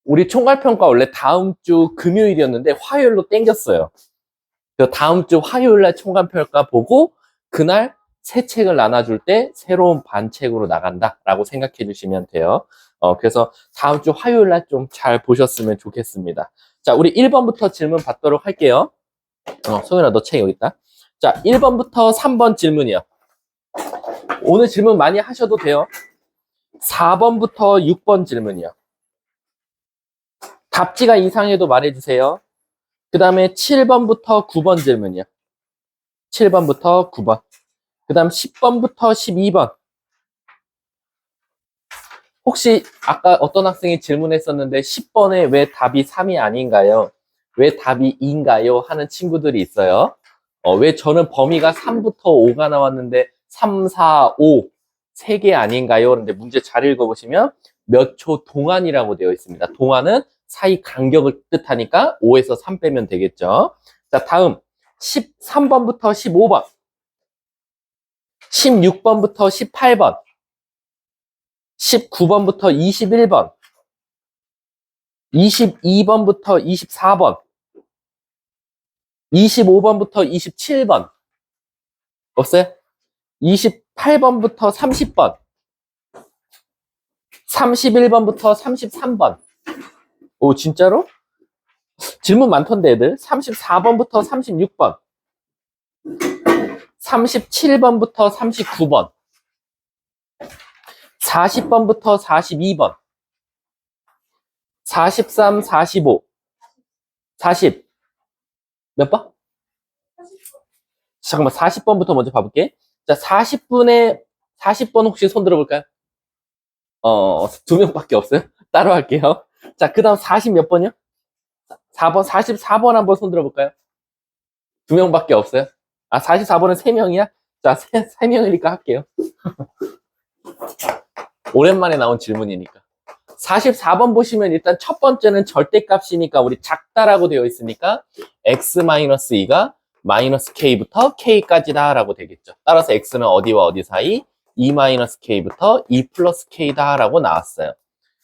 우리 총괄평가 원래 다음 주 금요일이었는데 화요일로 땡겼어요. 그래서 다음 주 화요일 날 총괄평가 보고 그날 새 책을 나눠줄 때 새로운 반책으로 나간다라고 생각해 주시면 돼요. 그래서 다음 주 화요일 날 좀 잘 보셨으면 좋겠습니다. 자, 우리 1번부터 질문 받도록 할게요. 소연아, 너 책 여기 있다. 자, 1번부터 3번 질문이요. 오늘 질문 많이 하셔도 돼요. 4번부터 6번 질문이요. 답지가 이상해도 말해주세요. 그 다음에 7번부터 9번 질문이요. 7번부터 9번. 그 다음 10번부터 12번. 혹시 아까 어떤 학생이 질문했었는데 10번에 왜 답이 3이 아닌가요? 왜 답이 2인가요? 하는 친구들이 있어요. 왜 저는 범위가 3부터 5가 나왔는데 3, 4, 5 3개 아닌가요? 그런데 문제 잘 읽어보시면 몇 초 동안이라고 되어 있습니다. 동안은 사이 간격을 뜻하니까 5에서 3 빼면 되겠죠. 자, 다음 13번부터 15번, 16번부터 18번, 19번부터 21번, 22번부터 24번, 25번부터 27번. 없어요? 28번부터 30번, 31번부터 33번. 오, 진짜로? 질문 많던데, 애들. 34번부터 36번, 37번부터 39번, 40번부터 42번, 43, 45, 40. 몇 번? 잠깐만, 40번부터 먼저 봐볼게. 자, 40번 혹시 손 들어볼까요? 2명밖에 없어요? 따로 할게요. 자, 그 다음 40 몇 번이요? 4번, 44번 한번 손 들어볼까요? 2명밖에 없어요? 아, 44번은 3명이야? 자, 3명이니까 할게요. 오랜만에 나온 질문이니까. 44번 보시면 일단 첫 번째는 절대값이니까 우리 작다라고 되어 있으니까 x-2가 마이너스 k부터 k까지다 라고 되겠죠. 따라서 x는 어디와 어디 사이? 2-k부터 2 플러스 k다 라고 나왔어요.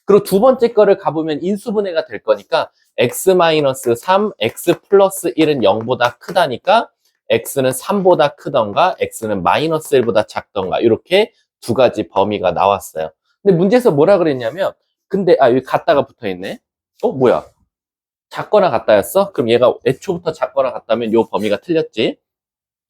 그리고 두 번째 거를 가보면 인수분해가 될 거니까 x-3, x 플러스 1은 0보다 크다니까 x는 3보다 크던가 x는 마이너스 1보다 작던가 이렇게 두 가지 범위가 나왔어요. 근데 문제에서 뭐라 그랬냐면 근데 여기 같다가 붙어있네. 뭐야? 작거나 같다였어? 그럼 얘가 애초부터 작거나 같다면 요 범위가 틀렸지.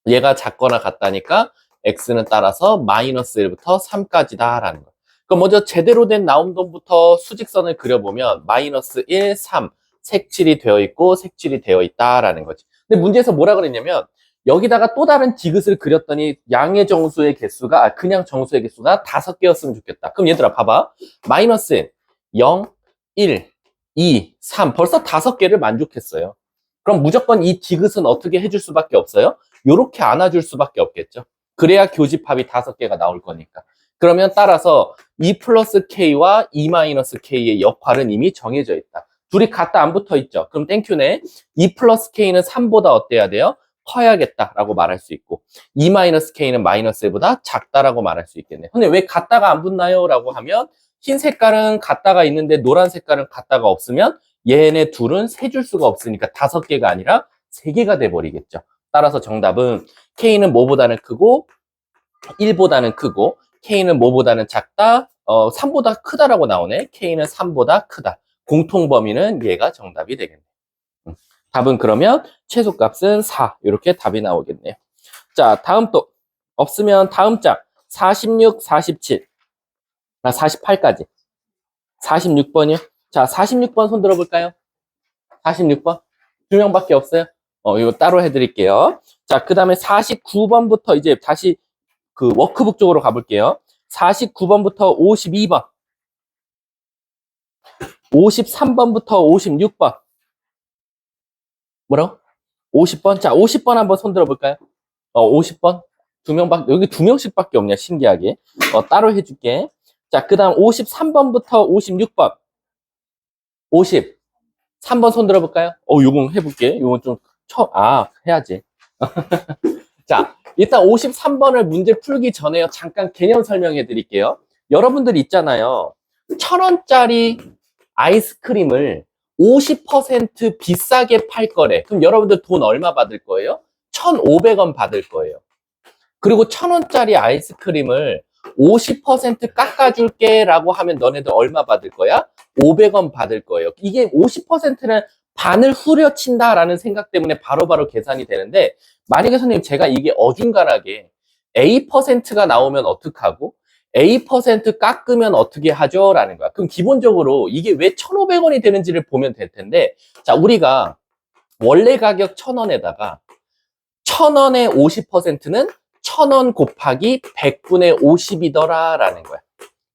얘가 작거나 같다니까 x는 따라서 마이너스 1부터 3까지다 라는 거. 그럼 먼저 제대로 된 나옴돈부터 수직선을 그려보면 마이너스 1, 3 색칠이 되어 있고 색칠이 되어 있다라는 거지. 근데 문제에서 뭐라 그랬냐면 여기다가 또 다른 디귿을 그렸더니 양의 정수의 개수가 그냥 정수의 개수가 5개였으면 좋겠다. 그럼 얘들아 봐봐. 마이너스 0, 1, 2, 3 벌써 5개를 만족했어요. 그럼 무조건 이 디귿은 어떻게 해줄 수밖에 없어요? 요렇게 안아줄 수밖에 없겠죠. 그래야 교집합이 5개가 나올 거니까. 그러면 따라서 2 플러스 K와 2 마이너스 K의 역할은 이미 정해져 있다. 둘이 같다 안 붙어 있죠. 그럼 땡큐네. 2 플러스 K는 3보다 어때야 돼요? 커야겠다라고 말할 수 있고 2 마이너스 K는 마이너스 1보다 작다라고 말할 수 있겠네. 근데 왜 같다가 안 붙나요? 라고 하면 흰 색깔은 같다가 있는데 노란 색깔은 같다가 없으면 얘네 둘은 세줄 수가 없으니까 5개가 아니라 3개가 돼버리겠죠. 따라서 정답은 K는 뭐보다는 크고 1보다는 크고 K는 뭐보다는 작다 3보다 크다라고 나오네. K는 3보다 크다. 공통 범위는 얘가 정답이 되겠네. 답은 그러면 최소값은 4 이렇게 답이 나오겠네요. 자, 다음 또 없으면 다음 장 46, 47 48까지 46번이요. 자, 46번 손 들어볼까요? 46번 2명밖에 없어요. 이거 따로 해드릴게요. 자, 그 다음에 49번부터 이제 다시 그 워크북 쪽으로 가볼게요. 49번부터 52번 53번부터 56번 뭐라고? 50번? 자, 50번 한번 손 들어볼까요? 50번? 2명밖에, 여기 2명씩밖에 없냐, 신기하게. 따로 해줄게. 자, 그 다음 53번부터 56번. 50. 3번 손 들어볼까요? 요건 해볼게. 요건 좀, 해야지. 자, 일단 53번을 문제 풀기 전에요. 잠깐 개념 설명해 드릴게요. 여러분들 있잖아요. 1,000원짜리 아이스크림을 50% 비싸게 팔 거래. 그럼 여러분들 돈 얼마 받을 거예요? 1,500원 받을 거예요. 그리고 1,000원짜리 아이스크림을 50% 깎아줄게 라고 하면 너네들 얼마 받을 거야? 500원 받을 거예요. 이게 50%는 반을 후려친다라는 생각 때문에 바로바로 계산이 되는데, 만약에 선생님 제가 이게 어중간하게 A%가 나오면 어떡하고 A% 깎으면 어떻게 하죠? 라는 거야. 그럼 기본적으로 이게 왜 1,500원이 되는지를 보면 될 텐데, 자, 우리가 원래 가격 1,000원에다가 1,000원의 50%는 1,000원 곱하기 100분의 50이더라 라는 거야.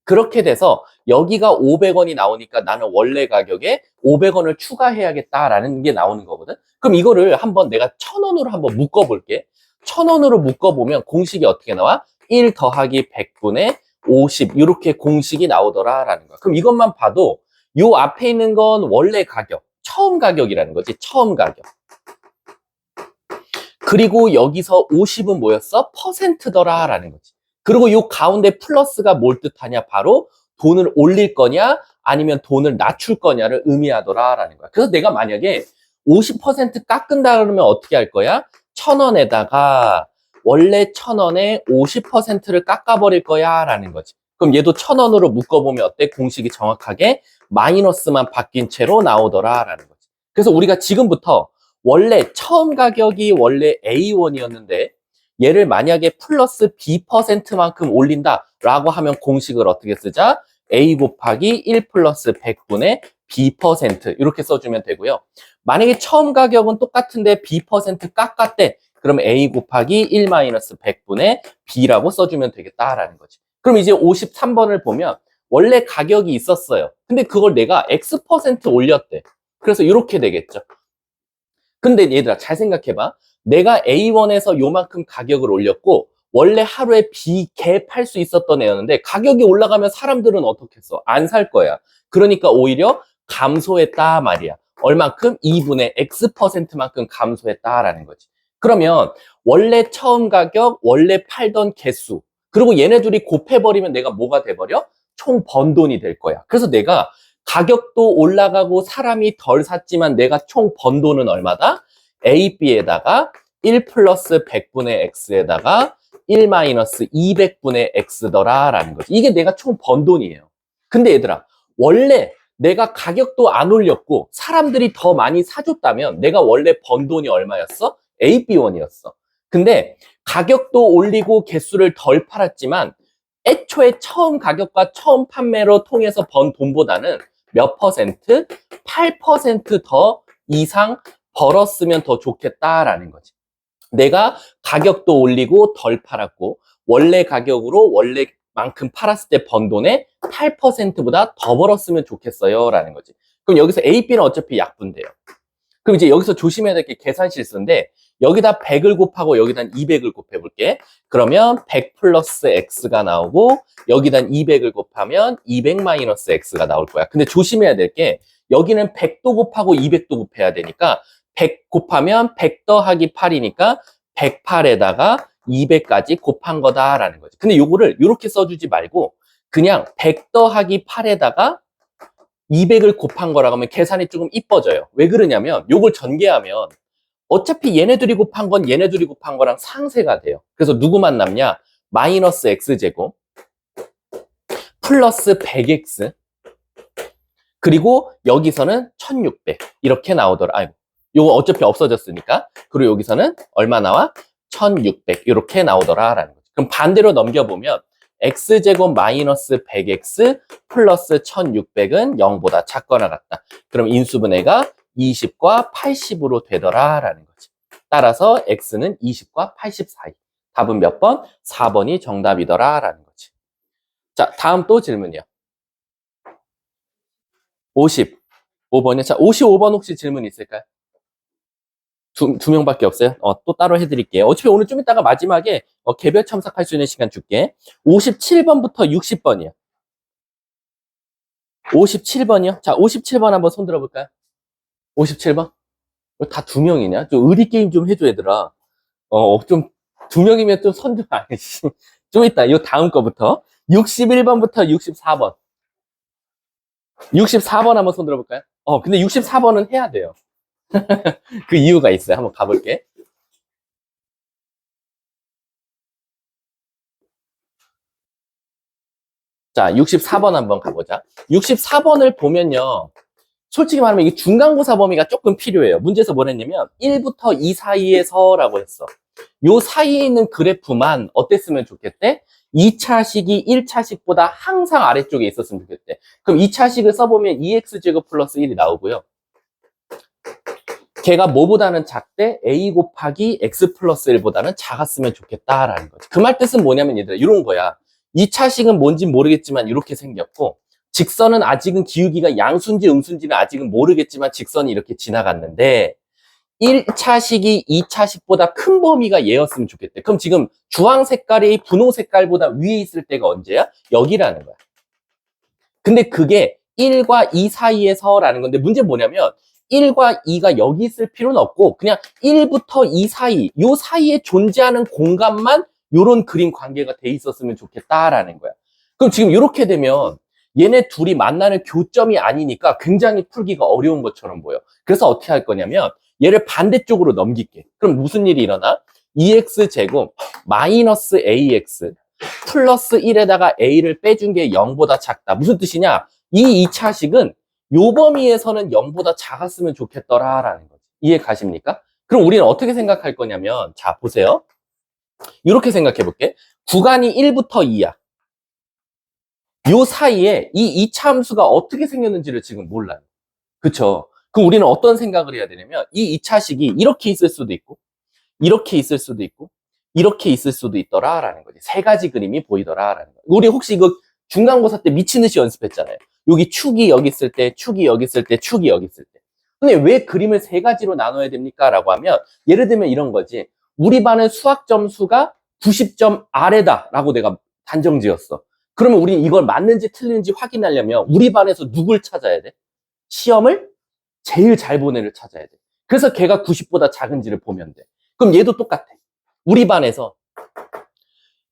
그렇게 돼서 여기가 500원이 나오니까 나는 원래 가격에 500원을 추가해야겠다라는 게 나오는 거거든. 그럼 이거를 한번 내가 1,000원으로 한번 묶어볼게. 1,000원으로 묶어보면 공식이 어떻게 나와? 1 더하기 100분의 50 이렇게 공식이 나오더라라는 거야. 그럼 이것만 봐도 요 앞에 있는 건 원래 가격, 처음 가격이라는 거지. 처음 가격. 그리고 여기서 50은 뭐였어? 퍼센트더라라는 거지. 그리고 요 가운데 플러스가 뭘 뜻하냐? 바로 돈을 올릴 거냐 아니면 돈을 낮출 거냐를 의미하더라라는 거야. 그래서 내가 만약에 50% 깎은다 그러면 어떻게 할 거야? 1,000원에다가 원래 1,000원에 50%를 깎아버릴 거야 라는 거지. 그럼 얘도 1,000원으로 묶어보면 어때? 공식이 정확하게 마이너스만 바뀐 채로 나오더라라는 거지. 그래서 우리가 지금부터 원래 처음 가격이 원래 A1이었는데 얘를 만약에 플러스 B%만큼 올린다라고 하면 공식을 어떻게 쓰자? A 곱하기 1 플러스 100분의 B% 이렇게 써주면 되고요. 만약에 처음 가격은 똑같은데 B% 깎았대. 그럼 A 곱하기 1 마이너스 100분의 B라고 써주면 되겠다라는 거지. 그럼 이제 53번을 보면 원래 가격이 있었어요. 근데 그걸 내가 X% 올렸대. 그래서 이렇게 되겠죠. 근데 얘들아 잘 생각해봐. 내가 A1에서 요만큼 가격을 올렸고 원래 하루에 B개 팔 수 있었던 애였는데 가격이 올라가면 사람들은 어떻게 했어? 안 살 거야. 그러니까 오히려 감소했다 말이야. 얼만큼? 2분의 X%만큼 감소했다라는 거지. 그러면 원래 처음 가격, 원래 팔던 개수 그리고 얘네 둘이 곱해버리면 내가 뭐가 돼버려? 총 번 돈이 될 거야. 그래서 내가 가격도 올라가고 사람이 덜 샀지만 내가 총 번 돈은 얼마다? A, B에다가 1 플러스 100분의 X에다가 1 마이너스 200분의 X더라라는 거지. 이게 내가 총 번 돈이에요. 근데 얘들아, 원래 내가 가격도 안 올렸고 사람들이 더 많이 사줬다면 내가 원래 번 돈이 얼마였어? A, B1이었어. 근데 가격도 올리고 개수를 덜 팔았지만 애초에 처음 가격과 처음 판매로 통해서 번 돈보다는 몇 퍼센트? 8%더 이상 벌었으면 더 좋겠다라는 거지. 내가 가격도 올리고 덜 팔았고 원래 가격으로 원래만큼 팔았을 때 번 돈의 8%보다 더 벌었으면 좋겠어요 라는 거지. 그럼 여기서 A, B는 어차피 약분돼요. 그럼 이제 여기서 조심해야 될 게 계산 실수인데 여기다 100을 곱하고 여기다 200을 곱해 볼게. 그러면 100 플러스 X가 나오고 여기다 200을 곱하면 200 마이너스 X가 나올 거야. 근데 조심해야 될 게 여기는 100도 곱하고 200도 곱해야 되니까 100 곱하면 100 더하기 8이니까 108에다가 200까지 곱한 거다라는 거지. 근데 요거를 이렇게 써주지 말고 그냥 100 더하기 8에다가 200을 곱한 거라고 하면 계산이 조금 이뻐져요. 왜 그러냐면 요걸 전개하면 어차피 얘네들이 곱한 건 얘네들이 곱한 거랑 상쇄가 돼요. 그래서 누구만 남냐? 마이너스 X제곱 플러스 100X 그리고 여기서는 1600 이렇게 나오더라. 아이고, 요거 어차피 없어졌으니까. 그리고 여기서는 얼마 나와? 1600 이렇게 나오더라라는 거죠. 그럼 반대로 넘겨보면 X제곱 마이너스 100X 플러스 1600은 0보다 작거나 같다. 그럼 인수분해가 20과 80으로 되더라라는 거지. 따라서 X는 20과 80 사이. 답은 몇 번? 4번이 정답이더라라는 거지. 자, 다음 또 질문이요. 55번이요. 자, 55번 혹시 질문 있을까요? 두 명밖에 없어요. 또 따로 해드릴게요. 어차피 오늘 좀 이따가 마지막에 개별 첨삭할 수 있는 시간 줄게. 57번부터 60번이요. 57번이요. 자, 57번 한번 손 들어볼까요? 57번? 다 두 명이냐? 좀 의리 게임 좀 해줘, 얘들아. 좀, 두 명이면 좀 손 좀 아니지. 좀 이따, 요 다음 거부터. 61번부터 64번. 64번 한번 손 들어볼까요? 근데 64번은 해야 돼요. 그 이유가 있어요. 한번 가볼게. 자, 64번 한번 가보자. 64번을 보면요. 솔직히 말하면 이게 중간고사 범위가 조금 필요해요. 문제에서 뭐랬냐면 1부터 2 사이에서라고 했어. 요 사이에 있는 그래프만 어땠으면 좋겠대? 2차식이 1차식보다 항상 아래쪽에 있었으면 좋겠대. 그럼 2차식을 써보면 2x제곱 플러스 1이 나오고요. 걔가 뭐보다는 작대? a 곱하기 x 플러스 1보다는 작았으면 좋겠다라는 거지. 그 말 뜻은 뭐냐면 얘들아 이런 거야. 2차식은 뭔지 모르겠지만 이렇게 생겼고 직선은 아직은 기울기가 양수인지 음수인지는 아직은 모르겠지만 직선이 이렇게 지나갔는데 1차식이 2차식보다 큰 범위가 얘였으면 좋겠대. 그럼 지금 주황 색깔이 분홍 색깔보다 위에 있을 때가 언제야? 여기라는 거야. 근데 그게 1과 2 사이에서라는 건데 문제는 뭐냐면 1과 2가 여기 있을 필요는 없고 그냥 1부터 2 사이, 요 사이에 존재하는 공간만 요런 그림 관계가 돼 있었으면 좋겠다라는 거야. 그럼 지금 이렇게 되면 얘네 둘이 만나는 교점이 아니니까 굉장히 풀기가 어려운 것처럼 보여. 그래서 어떻게 할 거냐면 얘를 반대쪽으로 넘길게. 그럼 무슨 일이 일어나? 2x제곱 마이너스 ax 플러스 1에다가 a를 빼준 게 0보다 작다. 무슨 뜻이냐? 이 2차식은 요 범위에서는 0보다 작았으면 좋겠더라라는 거지. 이해 가십니까? 그럼 우리는 어떻게 생각할 거냐면 자 보세요. 이렇게 생각해 볼게. 구간이 1부터 2야. 요 사이에 이 2차 함수가 어떻게 생겼는지를 지금 몰라요. 그쵸? 그럼 우리는 어떤 생각을 해야 되냐면 이 2차식이 이렇게 있을 수도 있고 이렇게 있을 수도 있고 이렇게 있을 수도 있더라라는 거지. 세 가지 그림이 보이더라라는 거지. 우리 혹시 이거 중간고사 때 미친 듯이 연습했잖아요. 여기 축이 여기 있을 때, 축이 여기 있을 때, 축이 여기 있을 때. 근데 왜 그림을 세 가지로 나눠야 됩니까? 라고 하면 예를 들면 이런 거지. 우리 반은 수학 점수가 90점 아래다라고 내가 단정 지었어. 그러면 우리 이걸 맞는지 틀리는지 확인하려면 우리 반에서 누굴 찾아야 돼? 시험을 제일 잘 본 애를 찾아야 돼. 그래서 걔가 90보다 작은지를 보면 돼. 그럼 얘도 똑같아. 우리 반에서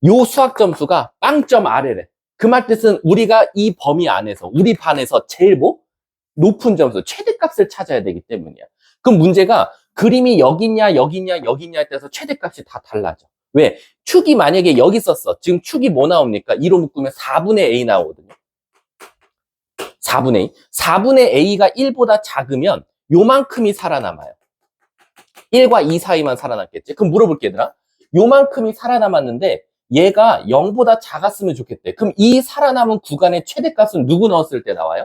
요 수학 점수가 빵점 아래래. 그 말 뜻은 우리가 이 범위 안에서 우리 반에서 제일 높은 점수, 최대값을 찾아야 되기 때문이야. 그럼 문제가 그림이 여기 있냐 여기 있냐 여기 있냐에 따라서 최대값이 다 달라져. 왜? 축이 만약에 여기 있었어. 지금 축이 뭐 나옵니까? 2로 묶으면 4분의 a 나오거든요. 4분의 2. 4분의 a가 1보다 작으면 요만큼이 살아남아요. 1과 2 사이만 살아남겠지? 그럼 물어볼게 얘들아. 요만큼이 살아남았는데 얘가 0보다 작았으면 좋겠대. 그럼 이 살아남은 구간의 최대값은 누구 넣었을 때 나와요?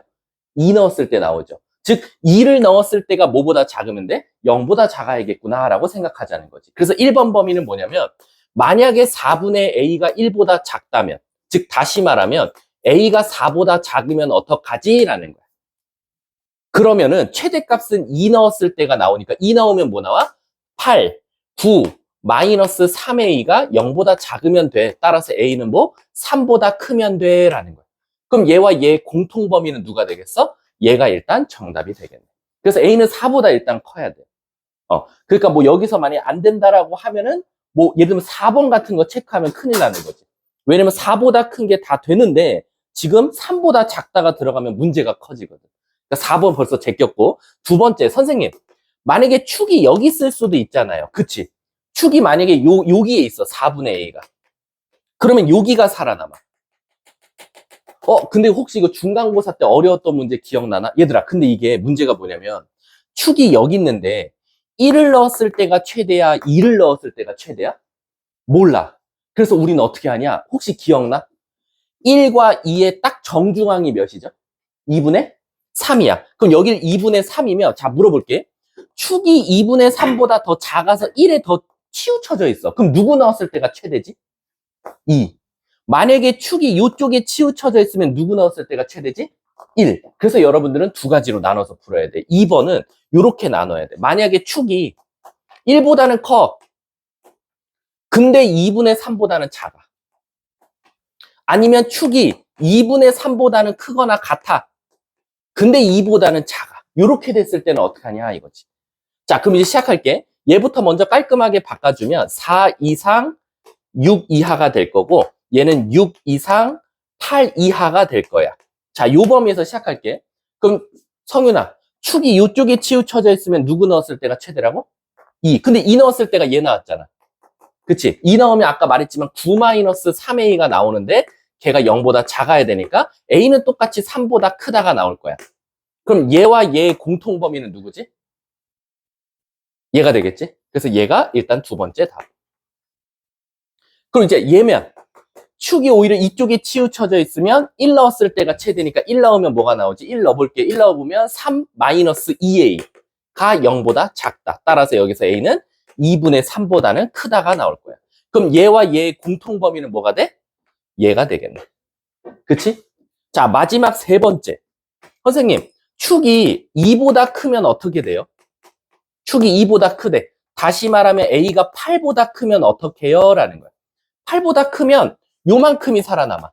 2 넣었을 때 나오죠. 즉 2를 넣었을 때가 뭐보다 작으면 돼? 0보다 작아야겠구나 라고 생각하자는 거지. 그래서 1번 범위는 뭐냐면 만약에 4분의 a가 1보다 작다면 즉 다시 말하면 a가 4보다 작으면 어떡하지? 라는 거야. 그러면은 최대값은 2 넣었을 때가 나오니까 2 넣으면 뭐 나와? 8, 9, 마이너스 3a가 0보다 작으면 돼. 따라서 a는 뭐? 3보다 크면 돼. 라는 거야. 그럼 얘와 얘 공통 범위는 누가 되겠어? 얘가 일단 정답이 되겠네. 그래서 a는 4보다 일단 커야 돼. 그러니까 뭐 여기서 만약에 안 된다라고 하면은 뭐 예를 들면 4번 같은 거 체크하면 큰일 나는 거지. 왜냐면 4보다 큰 게 다 되는데 지금 3보다 작다가 들어가면 문제가 커지거든. 그러니까 4번 벌써 제꼈고 두 번째 선생님 만약에 축이 여기 있을 수도 있잖아요. 그치? 축이 만약에 여기에 있어 4분의 a가 그러면 여기가 살아남아. 근데 혹시 이거 중간고사 때 어려웠던 문제 기억나나? 얘들아 근데 이게 문제가 뭐냐면 축이 여기 있는데 1을 넣었을 때가 최대야 2를 넣었을 때가 최대야? 몰라. 그래서 우리는 어떻게 하냐? 혹시 기억나? 1과 2의 딱 정중앙이 몇이죠? 2분의 3이야. 그럼 여기 2분의 3이면 자 물어볼게. 축이 2분의 3보다 더 작아서 1에 더 치우쳐져 있어. 그럼 누구 넣었을 때가 최대지? 2. 만약에 축이 이쪽에 치우쳐져 있으면 누구 넣었을 때가 최대지? 1. 그래서 여러분들은 두 가지로 나눠서 풀어야 돼. 2번은 이렇게 나눠야 돼. 만약에 축이 1보다는 커. 근데 2분의 3보다는 작아. 아니면 축이 2분의 3보다는 크거나 같아. 근데 2보다는 작아. 이렇게 됐을 때는 어떻게 하냐 이거지. 자, 그럼 이제 시작할게. 얘부터 먼저 깔끔하게 바꿔주면 4 이상 6 이하가 될 거고 얘는 6 이상 8 이하가 될 거야. 자, 요 범위에서 시작할게. 그럼 성윤아, 축이 이쪽에 치우쳐져 있으면 누구 넣었을 때가 최대라고? 2. 근데 2 넣었을 때가 얘 나왔잖아. 그치? 2 넣으면 아까 말했지만 9-3a가 나오는데 걔가 0보다 작아야 되니까 a는 똑같이 3보다 크다가 나올 거야. 그럼 얘와 얘의 공통 범위는 누구지? 얘가 되겠지? 그래서 얘가 일단 두 번째 답. 그럼 이제 얘면 축이 오히려 이쪽에 치우쳐져 있으면 1 넣었을 때가 최대니까 1 넣으면 뭐가 나오지? 1 넣어볼게. 1 넣어보면 3-2a가 0보다 작다. 따라서 여기서 a는 2분의 3보다는 크다가 나올 거야. 그럼 얘와 얘의 공통 범위는 뭐가 돼? 얘가 되겠네. 그치? 자, 마지막 세 번째. 선생님, 축이 2보다 크면 어떻게 돼요? 축이 2보다 크대. 다시 말하면 a가 8보다 크면 어떻게 해요? 라는 거야. 8보다 크면 요만큼이 살아남아.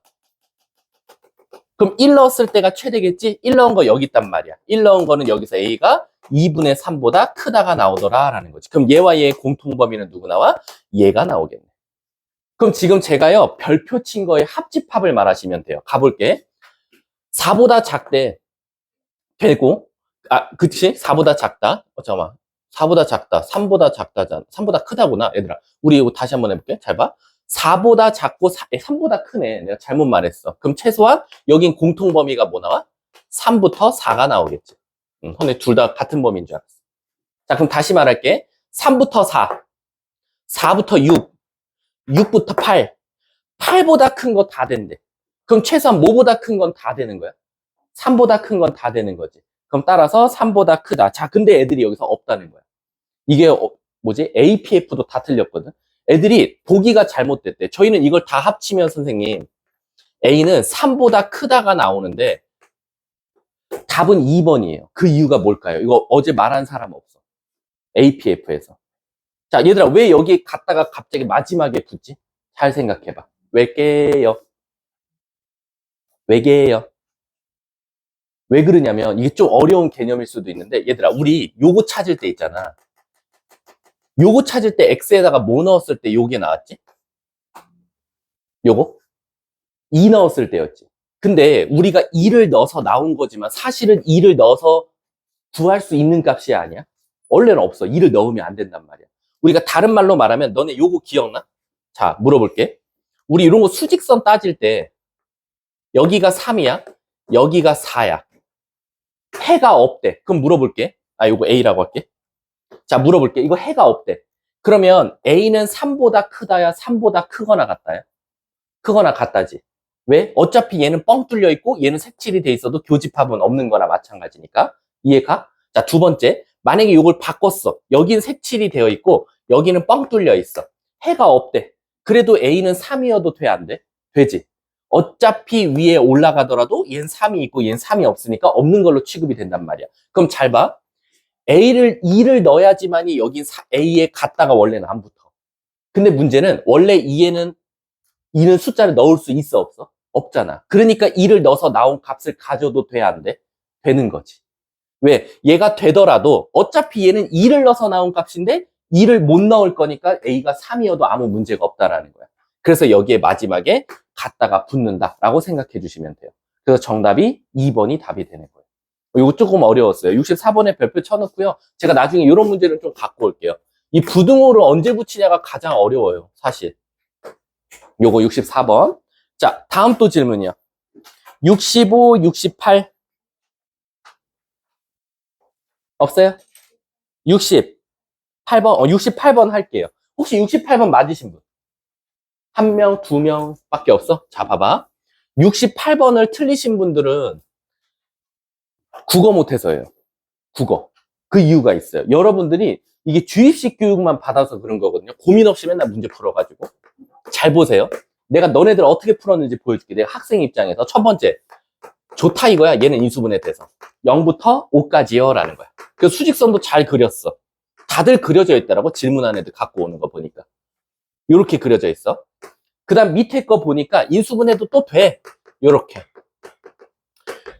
그럼 1 넣었을 때가 최대겠지? 1 넣은 거 여기 있단 말이야. 1 넣은 거는 여기서 a가 2분의 3보다 크다가 나오더라 라는 거지. 그럼 얘와 얘의 공통범위는 누구 나와? 얘가 나오겠네. 그럼 지금 제가요 별표 친 거의 합집합을 말하시면 돼요. 가볼게. 4보다 작대 되고, 그치? 4보다 작다. 잠깐만. 4보다 작다. 3보다 작다잖아. 3보다 크다구나, 얘들아. 우리 이거 다시 한번 해볼게. 잘 봐. 4보다 작고 3보다 크네. 내가 잘못 말했어. 그럼 최소한 여긴 공통 범위가 뭐 나와? 3부터 4가 나오겠지. 근데 둘 다 같은 범위인 줄 알았어. 자, 그럼 다시 말할게. 3부터 4, 4부터 6, 6부터 8, 8보다 큰 거 다 된대. 그럼 최소한 뭐보다 큰 건 다 되는 거야? 3보다 큰 건 다 되는 거지. 그럼 따라서 3보다 크다. 자, 근데 애들이 여기서 없다는 거야. 이게 뭐지? APF도 다 틀렸거든. 애들이 보기가 잘못됐대. 저희는 이걸 다 합치면 선생님 A는 3보다 크다가 나오는데 답은 2번이에요. 그 이유가 뭘까요? 이거 어제 말한 사람 없어. APF에서. 자, 얘들아, 왜 여기 갔다가 갑자기 마지막에 붙지? 잘 생각해봐. 왜게요? 왜게요? 왜 그러냐면 이게 좀 어려운 개념일 수도 있는데, 얘들아, 우리 요거 찾을 때 있잖아. 요거 찾을 때 X에다가 뭐 넣었을 때 요게 나왔지? 요거? 2 넣었을 때였지. 근데 우리가 2를 넣어서 나온 거지만 사실은 2를 넣어서 구할 수 있는 값이 아니야. 원래는 없어. 2를 넣으면 안 된단 말이야. 우리가 다른 말로 말하면 너네 요거 기억나? 자, 물어볼게. 우리 이런 거 수직선 따질 때 여기가 3이야. 여기가 4야. 해가 없대. 그럼 물어볼게. 요거 A라고 할게. 자, 물어볼게. 이거 해가 없대. 그러면 A는 3보다 크다야? 3보다 크거나 같다야? 크거나 같다지. 왜? 어차피 얘는 뻥 뚫려 있고 얘는 색칠이 돼 있어도 교집합은 없는 거나 마찬가지니까. 이해가? 자, 두 번째. 만약에 이걸 바꿨어. 여긴 색칠이 되어 있고 여기는 뻥 뚫려 있어. 해가 없대. 그래도 A는 3이어도 돼, 안 돼? 되지. 어차피 위에 올라가더라도 얘는 3이 있고 얘는 3이 없으니까 없는 걸로 취급이 된단 말이야. 그럼 잘 봐. A를 2를 넣어야지만이 여긴 A에 갔다가 원래는 안 붙어. 근데 문제는 원래 2에는 숫자를 넣을 수 있어, 없어? 없잖아. 그러니까 2를 넣어서 나온 값을 가져도 돼, 안 돼? 되는 거지. 왜? 얘가 되더라도 어차피 얘는 2를 넣어서 나온 값인데 2를 못 넣을 거니까 A가 3이어도 아무 문제가 없다라는 거야. 그래서 여기에 마지막에 갖다가 붙는다라고 생각해 주시면 돼요. 그래서 정답이 2번이 답이 되는 거예요. 이거 조금 어려웠어요. 64번에 별표 쳐놓고요. 제가 나중에 이런 문제를 좀 갖고 올게요. 이 부등호를 언제 붙이냐가 가장 어려워요, 사실. 요거 64번. 자, 다음 또 질문이요. 65, 68. 없어요? 68번, 68번 할게요. 혹시 68번 맞으신 분? 한 명, 두 명밖에 없어? 자, 봐봐. 68번을 틀리신 분들은 국어 못해서예요. 국어. 그 이유가 있어요. 여러분들이 이게 주입식 교육만 받아서 그런 거거든요. 고민 없이 맨날 문제 풀어가지고. 잘 보세요. 내가 너네들 어떻게 풀었는지 보여줄게. 내가 학생 입장에서. 첫 번째, 좋다 이거야. 얘는 인수분해 돼서 0부터 5까지요 라는 거야. 그 수직선도 잘 그렸어. 다들 그려져 있더라고. 질문한 애들 갖고 오는 거 보니까. 요렇게 그려져 있어. 그 다음 밑에 거 보니까 인수분해도 또 돼. 요렇게.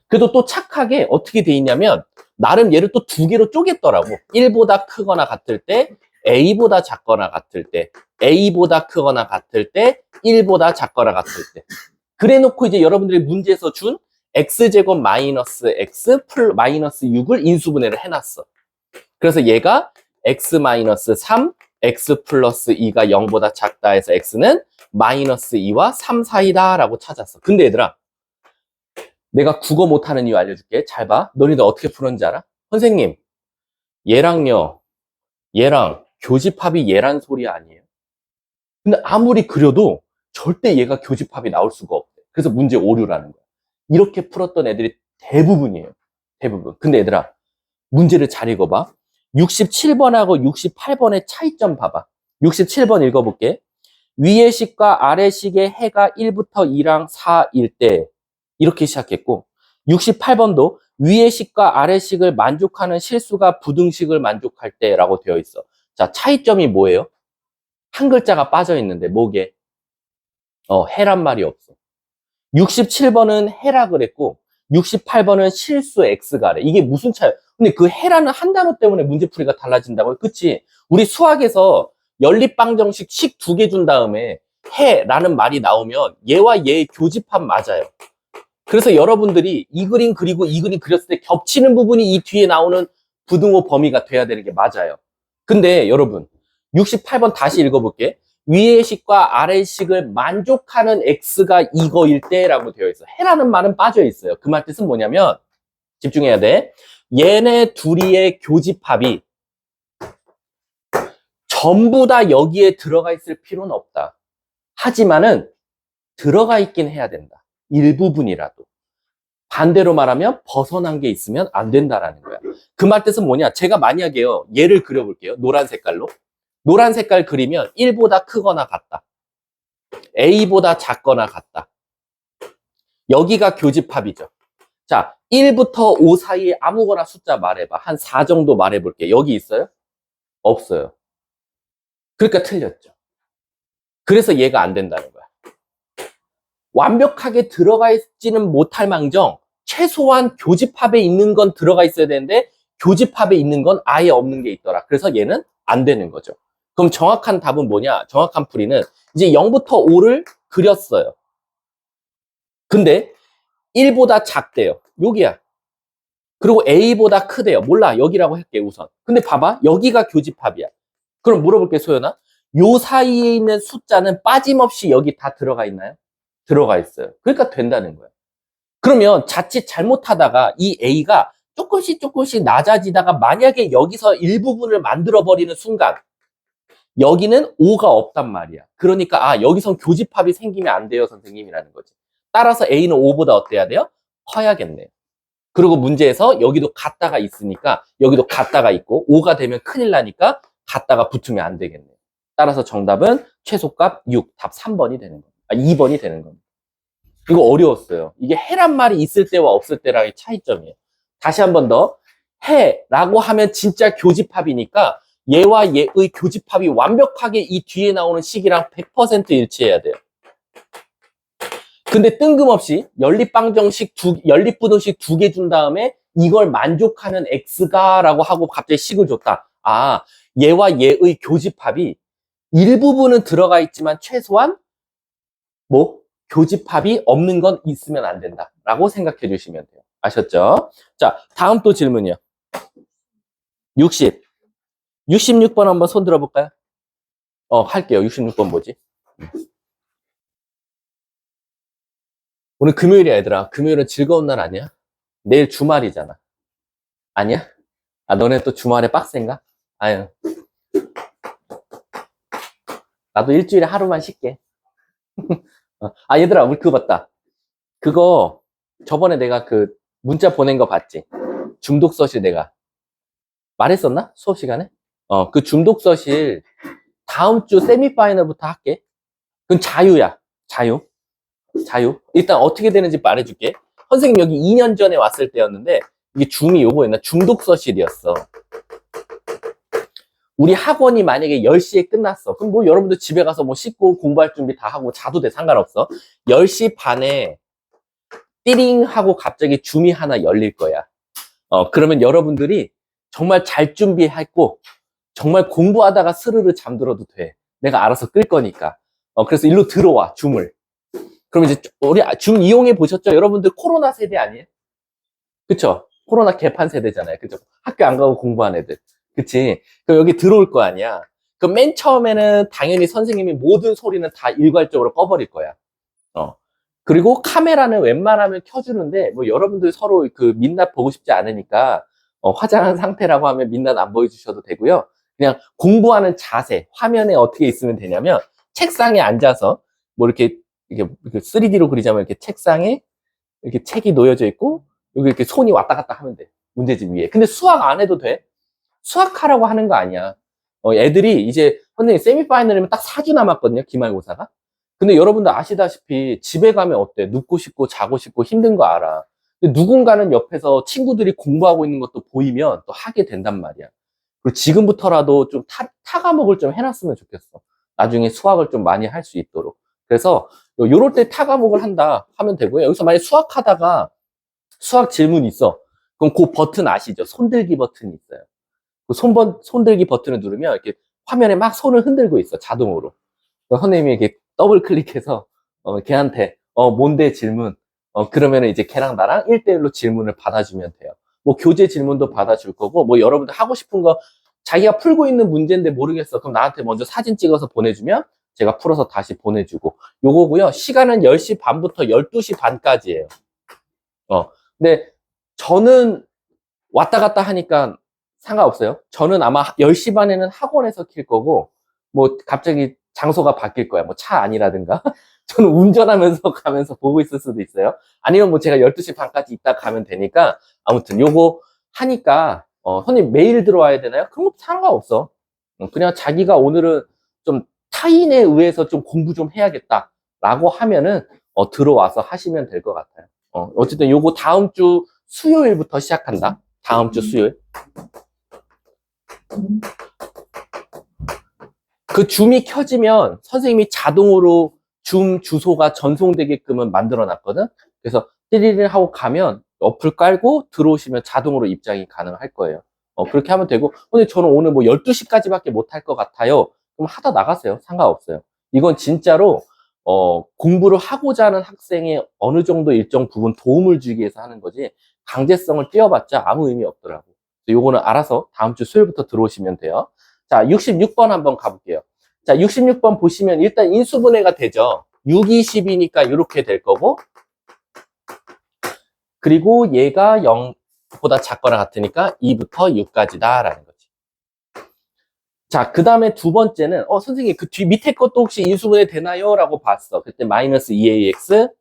그래도 또 착하게 어떻게 돼 있냐면 나름 얘를 또 두 개로 쪼갰더라고. 1보다 크거나 같을 때, A보다 작거나 같을 때, A보다 크거나 같을 때, 1보다 작거나 같을 때. 그래 놓고 이제 여러분들이 문제에서 준 x제곱 마이너스 x 마이너스 6을 인수분해를 해놨어. 그래서 얘가 x 마이너스 3, x 플러스 2가 0보다 작다 해서 x는 마이너스 2와 3 사이다 라고 찾았어. 근데 얘들아, 내가 국어 못하는 이유 알려줄게. 잘 봐. 너희들 어떻게 풀었는지 알아? 선생님, 얘랑요, 얘랑 교집합이 얘란 소리 아니에요? 근데 아무리 그려도 절대 얘가 교집합이 나올 수가 없대. 그래서 문제 오류라는 거야. 이렇게 풀었던 애들이 대부분이에요. 대부분. 근데 얘들아, 문제를 잘 읽어봐. 67번하고 68번의 차이점 봐봐. 67번 읽어볼게. 위의 식과 아래 식의 해가 1부터 2랑 4일 때 이렇게 시작했고, 68번도 위의 식과 아래 식을 만족하는 실수가 부등식을 만족할 때라고 되어 있어. 자, 차이점이 뭐예요? 한 글자가 빠져 있는데 뭐게? 해란 말이 없어. 67번은 해라 그랬고 68번은 실수 X가래. 이게 무슨 차이야? 근데 그 해라는 한 단어 때문에 문제풀이가 달라진다고요? 그치? 우리 수학에서 연립방정식 식 2개 준 다음에 해라는 말이 나오면 얘와 얘의 교집합 맞아요. 그래서 여러분들이 이 그림 그리고 이 그림 그렸을 때 겹치는 부분이 이 뒤에 나오는 부등호 범위가 돼야 되는 게 맞아요. 근데 여러분 68번 다시 읽어볼게. 위의 식과 아래 식을 만족하는 x가 이거일 때라고 되어 있어. 해라는 말은 빠져 있어요. 그 말 뜻은 뭐냐면 집중해야 돼. 얘네 둘이의 교집합이 전부 다 여기에 들어가 있을 필요는 없다. 하지만은 들어가 있긴 해야 된다. 일부분이라도. 반대로 말하면 벗어난 게 있으면 안 된다라는 거야. 그 말 뜻은 뭐냐? 제가 만약에요. 얘를 그려볼게요. 노란 색깔로. 노란 색깔 그리면 1보다 크거나 같다. A보다 작거나 같다. 여기가 교집합이죠. 자, 1부터 5 사이에 아무거나 숫자 말해봐. 한 4 정도 말해볼게. 여기 있어요? 없어요. 그러니까 틀렸죠. 그래서 얘가 안 된다는 거야. 완벽하게 들어가 있지는 못할 망정 최소한 교집합에 있는 건 들어가 있어야 되는데 교집합에 있는 건 아예 없는 게 있더라. 그래서 얘는 안 되는 거죠. 그럼 정확한 답은 뭐냐? 정확한 풀이는 이제 0부터 5를 그렸어요. 근데 1보다 작대요. 여기야. 그리고 A보다 크대요. 몰라. 여기라고 할게 우선. 근데 봐봐. 여기가 교집합이야. 그럼 물어볼게 소연아. 요 사이에 있는 숫자는 빠짐없이 여기 다 들어가 있나요? 들어가 있어요. 그러니까 된다는 거야. 그러면 자칫 잘못하다가 이 A가 조금씩 낮아지다가 만약에 여기서 일부분을 만들어버리는 순간 여기는 5가 없단 말이야. 그러니까 여기선 교집합이 생기면 안 돼요 선생님이라는 거지. 따라서 A는 5보다 어때야 돼요? 커야겠네요. 그리고 문제에서 여기도 같다가 있으니까 여기도 같다가 있고 5가 되면 큰일 나니까 같다가 붙으면 안 되겠네요. 따라서 정답은 최소값 6, 답 3번이 되는 겁니다. 2번이 되는 겁니다. 이거 어려웠어요. 이게 해란 말이 있을 때와 없을 때랑의 차이점이에요. 다시 한 번 더. 해라고 하면 진짜 교집합이니까 얘와 얘의 교집합이 완벽하게 이 뒤에 나오는 식이랑 100% 일치해야 돼요. 근데 뜬금없이 연립부등식 2개 준 다음에 이걸 만족하는 x가 라고 하고 갑자기 식을 줬다. 얘와 얘의 교집합이 일부분은 들어가 있지만 최소한 교집합이 없는 건 있으면 안 된다 라고 생각해 주시면 돼요. 아셨죠? 자, 다음 또 질문이요. 66번 한번 손 들어볼까요? 할게요. 66번 뭐지? 오늘 금요일이야, 얘들아. 금요일은 즐거운 날 아니야? 내일 주말이잖아. 아니야? 너네 또 주말에 빡센가? 아유. 나도 일주일에 하루만 쉴게. 얘들아, 우리 그거 봤다. 그거, 저번에 내가 그 문자 보낸 거 봤지? 중독서실 내가. 말했었나? 수업 시간에? 그 중독서실 다음 주 세미파이널부터 할게. 그건 자유야. 자유. 일단 어떻게 되는지 말해줄게. 선생님 여기 2년 전에 왔을 때였는데 이게 줌이 요거였나? 중독서실이었어. 우리 학원이 만약에 10시에 끝났어. 그럼 뭐 여러분들 집에 가서 뭐 씻고 공부할 준비 다 하고 자도 돼. 상관없어. 10시 반에 띠링 하고 갑자기 줌이 하나 열릴 거야. 그러면 여러분들이 정말 잘 준비했고 정말 공부하다가 스르르 잠들어도 돼. 내가 알아서 끌 거니까. 그래서 일로 들어와, 줌을. 그럼 이제 우리 줌 이용해 보셨죠? 여러분들 코로나 세대 아니에요? 그쵸? 코로나 개판 세대잖아요. 그죠? 학교 안 가고 공부한 애들. 그치? 그럼 여기 들어올 거 아니야. 그럼 맨 처음에는 당연히 선생님이 모든 소리는 다 일괄적으로 꺼버릴 거야. 어. 그리고 카메라는 웬만하면 켜주는데, 뭐 여러분들 서로 그 민낯 보고 싶지 않으니까, 화장한 상태라고 하면 민낯 안 보여주셔도 되고요. 그냥 공부하는 자세, 화면에 어떻게 있으면 되냐면, 책상에 앉아서, 뭐 이렇게 3D로 그리자면 이렇게 책상에 이렇게 책이 놓여져 있고, 여기 이렇게 손이 왔다 갔다 하면 돼. 문제집 위에. 근데 수학 안 해도 돼. 수학하라고 하는 거 아니야. 애들이 이제 선생님 세미파이널이면 딱 4주 남았거든요. 기말고사가. 근데 여러분들 아시다시피 집에 가면 어때? 눕고 싶고 자고 싶고 힘든 거 알아. 근데 누군가는 옆에서 친구들이 공부하고 있는 것도 보이면 또 하게 된단 말이야. 그리고 지금부터라도 좀 타과목을 좀 해놨으면 좋겠어. 나중에 수학을 좀 많이 할 수 있도록. 그래서 요럴 때 타과목을 한다 하면 되고요. 여기서 만약에 수학하다가 수학 질문이 있어. 그럼 그 버튼 아시죠? 손들기 버튼이 있어요. 그 손들기 버튼을 누르면 이렇게 화면에 막 손을 흔들고 있어, 자동으로. 선생님이 이렇게 더블 클릭해서, 걔한테, 뭔데 질문. 그러면은 이제 걔랑 나랑 1대1로 질문을 받아주면 돼요. 뭐 교재 질문도 받아줄 거고, 뭐 여러분들 하고 싶은 거, 자기가 풀고 있는 문제인데 모르겠어. 그럼 나한테 먼저 사진 찍어서 보내주면 제가 풀어서 다시 보내주고. 요거고요. 시간은 10시 반부터 12시 반까지예요. 근데 저는 왔다 갔다 하니까 상관없어요. 저는 아마 10시 반에는 학원에서 킬 거고, 뭐 갑자기 장소가 바뀔 거야. 뭐 차 안이라든가. 저는 운전하면서 가면서 보고 있을 수도 있어요. 아니면 뭐 제가 12시 반까지 있다 가면 되니까, 아무튼 요거 하니까, 선생님 매일 들어와야 되나요? 그럼 상관없어. 그냥 자기가 오늘은 좀 타인에 의해서 좀 공부 좀 해야겠다. 라고 하면은, 들어와서 하시면 될 것 같아요. 어쨌든 요거 다음 주 수요일부터 시작한다. 다음 주 수요일. 그 줌이 켜지면 선생님이 자동으로 줌 주소가 전송되게끔은 만들어 놨거든. 그래서 띠리리 하고 가면 어플 깔고 들어오시면 자동으로 입장이 가능할 거예요. 그렇게 하면 되고, 근데 저는 오늘 뭐 12시까지밖에 못 할 것 같아요. 그럼 하다 나가세요. 상관없어요. 이건 진짜로 공부를 하고자 하는 학생의 어느 정도 일정 부분 도움을 주기 위해서 하는 거지, 강제성을 띄워봤자 아무 의미 없더라고. 요거는 알아서 다음 주 수요일부터 들어오시면 돼요. 자, 66번 한번 가볼게요. 자, 66번 보시면 일단 인수분해가 되죠. 6, 2, 10이니까 이렇게 될 거고, 그리고 얘가 0보다 작거나 같으니까 2부터 6까지다 라는 거지. 자, 그 다음에 두 번째는 선생님 그 뒤 밑에 것도 혹시 인수분해 되나요? 라고 봤어. 그때 마이너스 2ax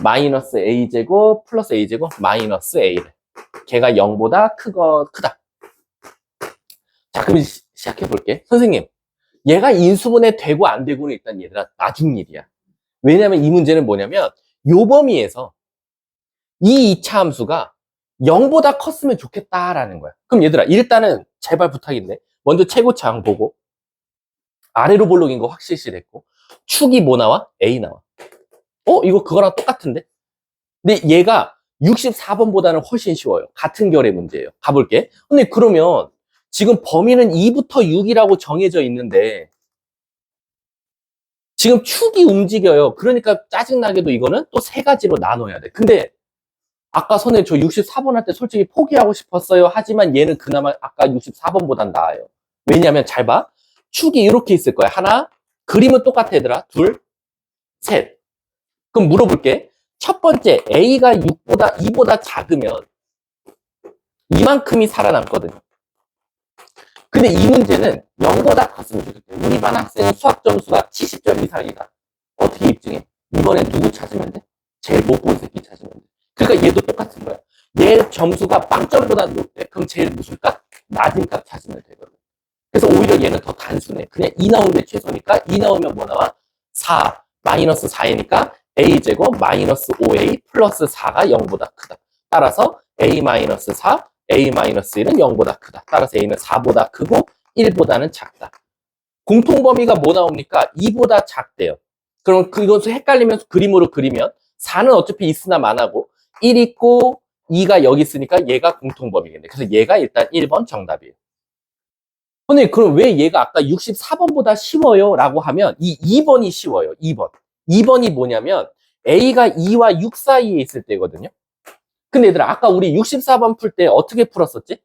마이너스 a제곱 플러스 a제곱 마이너스 a를, 걔가 0보다 크다. 자, 그럼 시작해 볼게. 선생님, 얘가 인수분해 되고 안 되고는 일단 얘들아 나중 일이야. 왜냐면 이 문제는 뭐냐면 요 범위에서 이 2차 함수가 0보다 컸으면 좋겠다라는 거야. 그럼 얘들아 일단은 제발 부탁인데 먼저 최고차항 보고, 아래로 볼록인 거 확실시됐고, 축이 뭐 나와? A 나와. 이거 그거랑 똑같은데? 근데 얘가 64번보다는 훨씬 쉬워요. 같은 결의 문제예요. 가볼게. 근데 그러면 지금 범위는 2부터 6이라고 정해져 있는데 지금 축이 움직여요. 그러니까 짜증나게도 이거는 또 세 가지로 나눠야 돼. 근데 아까 선생님 저 64번 할 때 솔직히 포기하고 싶었어요. 하지만 얘는 그나마 아까 64번보단 나아요. 왜냐면 잘 봐. 축이 이렇게 있을 거야. 하나, 그림은 똑같아 얘들아. 둘, 셋. 그럼 물어볼게. 첫 번째 A가 2보다 작으면 이만큼이 살아남거든요. 근데 이 문제는 0보다 컸으면 좋겠대. 우리 반 학생은 수학 점수가 70점 이상이다. 어떻게 입증해? 이번에 누구 찾으면 돼? 제일 못 본 새끼 찾으면 돼. 그러니까 얘도 똑같은 거야. 얘 점수가 빵점보다 높대. 그럼 제일 무슨 값? 낮은 값 찾으면 되거든. 그래서 오히려 얘는 더 단순해. 그냥 2 나오는 게 최소니까 2 나오면 뭐 나와? 4 마이너스 4이니까 a제곱 마이너스 5a 플러스 4가 0보다 크다. 따라서 a 마이너스 4, a 마이너스 1은 0보다 크다. 따라서 a는 4보다 크고 1보다는 작다. 공통범위가 뭐 나옵니까? 2보다 작대요. 그럼 그것을 헷갈리면서 그림으로 그리면 4는 어차피 있으나 마나고 1 있고 2가 여기 있으니까 얘가 공통범위겠네. 그래서 얘가 일단 1번 정답이에요. 근데 그럼 왜 얘가 아까 64번보다 쉬워요? 라고 하면 이 2번이 쉬워요. 2번. 2번이 뭐냐면 A가 2와 6 사이에 있을 때거든요. 근데 얘들아, 아까 우리 64번 풀 때 어떻게 풀었었지?